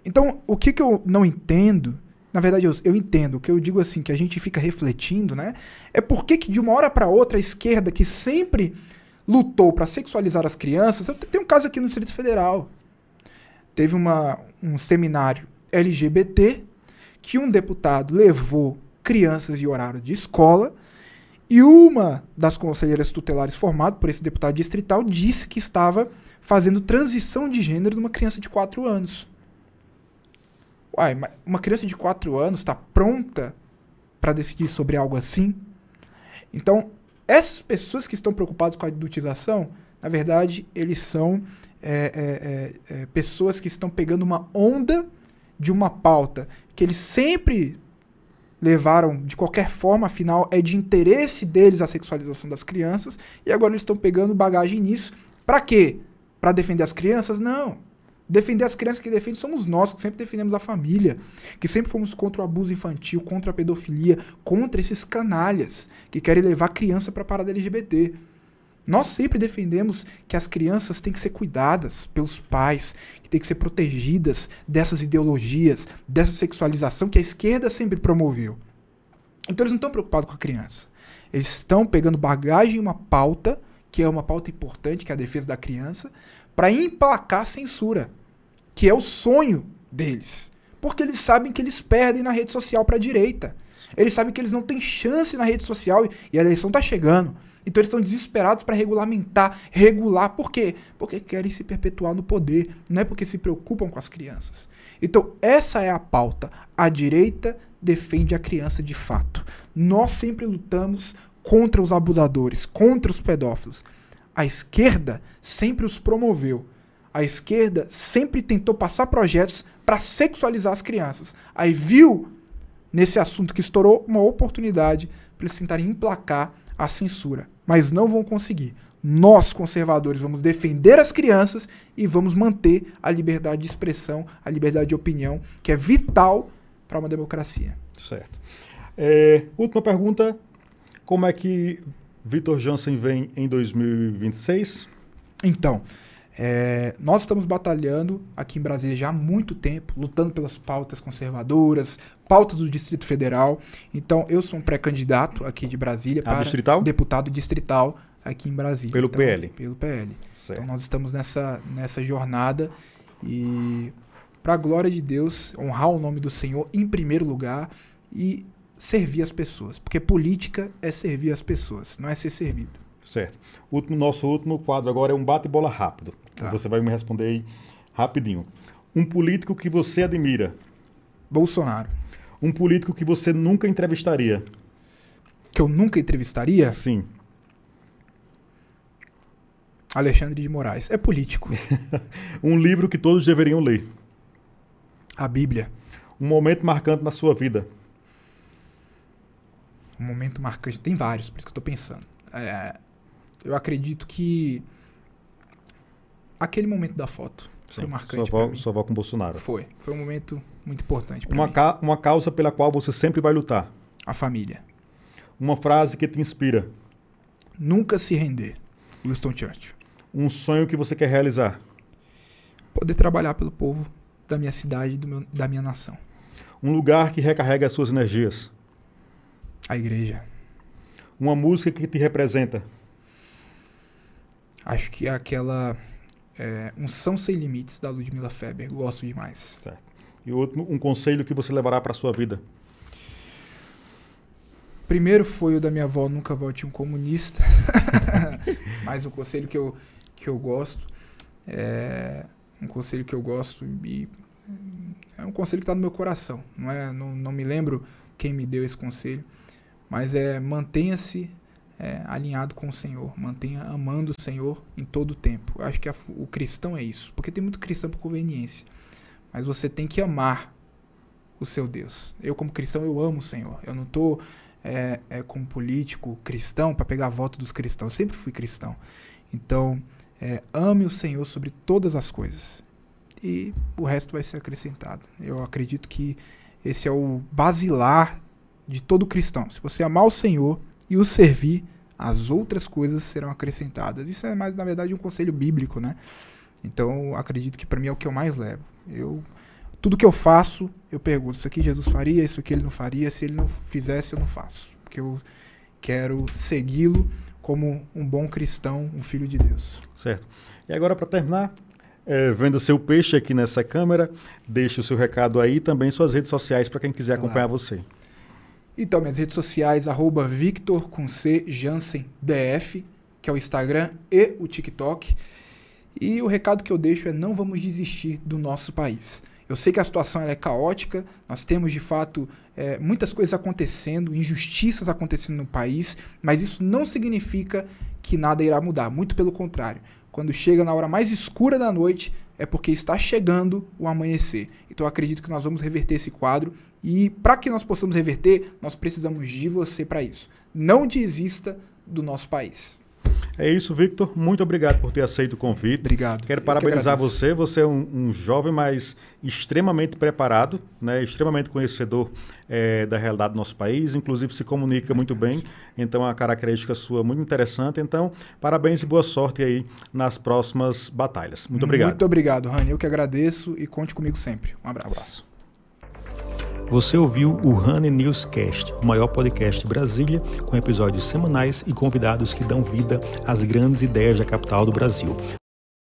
Então, o que eu não entendo, na verdade eu entendo, o que eu digo assim, que a gente fica refletindo, né, é por que de uma hora para outra a esquerda, que sempre lutou para sexualizar as crianças, tem um caso aqui no Distrito Federal, teve um seminário LGBT, que um deputado levou crianças em horário de escola, e uma das conselheiras tutelares formada por esse deputado distrital disse que estava fazendo transição de gênero numa criança de 4 anos. Uai, mas uma criança de 4 anos está pronta para decidir sobre algo assim? Então, essas pessoas que estão preocupadas com a adultização, na verdade, eles são pessoas que estão pegando uma onda de uma pauta que eles sempre levaram de qualquer forma, afinal é de interesse deles a sexualização das crianças, e agora eles estão pegando bagagem nisso. Pra quê? Pra defender as crianças? Não. Defender as crianças, que defendem somos nós, que sempre defendemos a família, que sempre fomos contra o abuso infantil, contra a pedofilia, contra esses canalhas que querem levar a criança pra parada LGBT. Nós sempre defendemos que as crianças têm que ser cuidadas pelos pais, que têm que ser protegidas dessas ideologias, dessa sexualização que a esquerda sempre promoveu. Então eles não estão preocupados com a criança. Eles estão pegando bagagem em uma pauta, que é uma pauta importante, que é a defesa da criança, para emplacar a censura, que é o sonho deles. Porque eles sabem que eles perdem na rede social para a direita. Eles sabem que eles não têm chance na rede social e a eleição está chegando. Então eles estão desesperados para regulamentar, regular. Por quê? Porque querem se perpetuar no poder, não é porque se preocupam com as crianças. Então essa é a pauta. A direita defende a criança de fato. Nós sempre lutamos contra os abusadores, contra os pedófilos. A esquerda sempre os promoveu. A esquerda sempre tentou passar projetos para sexualizar as crianças. Aí viu nesse assunto que estourou uma oportunidade para eles tentarem emplacar a censura. Mas não vão conseguir. Nós, conservadores, vamos defender as crianças e vamos manter a liberdade de expressão, a liberdade de opinião, que é vital para uma democracia. Certo. Última pergunta. Como é que Vitor Jansen vem em 2026? Então, nós estamos batalhando aqui em Brasília já há muito tempo, lutando pelas pautas conservadoras, pautas do Distrito Federal. Então, eu sou um pré-candidato aqui de Brasília para distrital? Deputado distrital aqui em Brasília. Pelo PL? Pelo PL. Certo. Então, nós estamos nessa jornada e, para a glória de Deus, honrar o nome do Senhor em primeiro lugar e servir as pessoas. Porque política é servir as pessoas, não é ser servido. Certo. Nosso último quadro agora é um bate-bola rápido. Tá. Você vai me responder aí rapidinho. Um político que você admira? Bolsonaro. Um político que você nunca entrevistaria? Que eu nunca entrevistaria? Sim. Alexandre de Moraes. É político. Um livro que todos deveriam ler? A Bíblia. Um momento marcante na sua vida? Um momento marcante. Tem vários, por isso que eu estou pensando. Eu acredito que aquele momento da foto foi marcante para mim. Sua avó com Bolsonaro. Foi um momento muito importante para mim. Uma causa pela qual você sempre vai lutar? A família. Uma frase que te inspira? Nunca se render. Winston Churchill. Um sonho que você quer realizar? Poder trabalhar pelo povo da minha cidade, da minha nação. Um lugar que recarrega as suas energias? A igreja. Uma música que te representa? Acho que é aquela Unção Sem Limites, da Ludmilla Feber. Gosto demais. Certo. E outro, um conselho que você levará para a sua vida? Primeiro foi o da minha avó, nunca vote um comunista. Mas um conselho que eu gosto. Um conselho que eu gosto e é um conselho que está no meu coração. Não me lembro quem me deu esse conselho. Mas mantenha-se alinhado com o Senhor. Mantenha amando o Senhor em todo o tempo. Eu acho que o cristão é isso. Porque tem muito cristão por conveniência. Mas você tem que amar o seu Deus. Eu, como cristão, eu amo o Senhor. Eu não estou como político cristão para pegar voto dos cristãos. Eu sempre fui cristão. Então, ame o Senhor sobre todas as coisas. E o resto vai ser acrescentado. Eu acredito que esse é o basilar de todo cristão. Se você amar o Senhor e o servir, as outras coisas serão acrescentadas. Isso é mais, na verdade, um conselho bíblico, né? Então, eu acredito que para mim é o que eu mais levo. Tudo que eu faço, eu pergunto, isso aqui Jesus faria, isso aqui ele não faria, se ele não fizesse, eu não faço. Porque eu quero segui-lo como um bom cristão, um filho de Deus. Certo. E agora, para terminar, venda seu peixe aqui nessa câmera, deixe o seu recado aí e também suas redes sociais para quem quiser acompanhar você. Então, minhas redes sociais, @VictorJansenDF, que é o Instagram e o TikTok. E o recado que eu deixo é: não vamos desistir do nosso país. Eu sei que a situação é caótica, nós temos de fato muitas coisas acontecendo, injustiças acontecendo no país, mas isso não significa que nada irá mudar, muito pelo contrário. Quando chega na hora mais escura da noite, é porque está chegando o amanhecer. Então eu acredito que nós vamos reverter esse quadro e para que nós possamos reverter, nós precisamos de você para isso. Não desista do nosso país. É isso, Victor. Muito obrigado por ter aceito o convite. Obrigado. Quero parabenizar você. Você é um jovem, mas extremamente preparado, né? Extremamente conhecedor da realidade do nosso país. Inclusive se comunica muito bem. Então é uma característica sua muito interessante. Então, parabéns e boa sorte aí nas próximas batalhas. Muito obrigado. Muito obrigado, Rani. Eu que agradeço e conte comigo sempre. Um abraço. Você ouviu o Honey Newscast, o maior podcast de Brasília, com episódios semanais e convidados que dão vida às grandes ideias da capital do Brasil.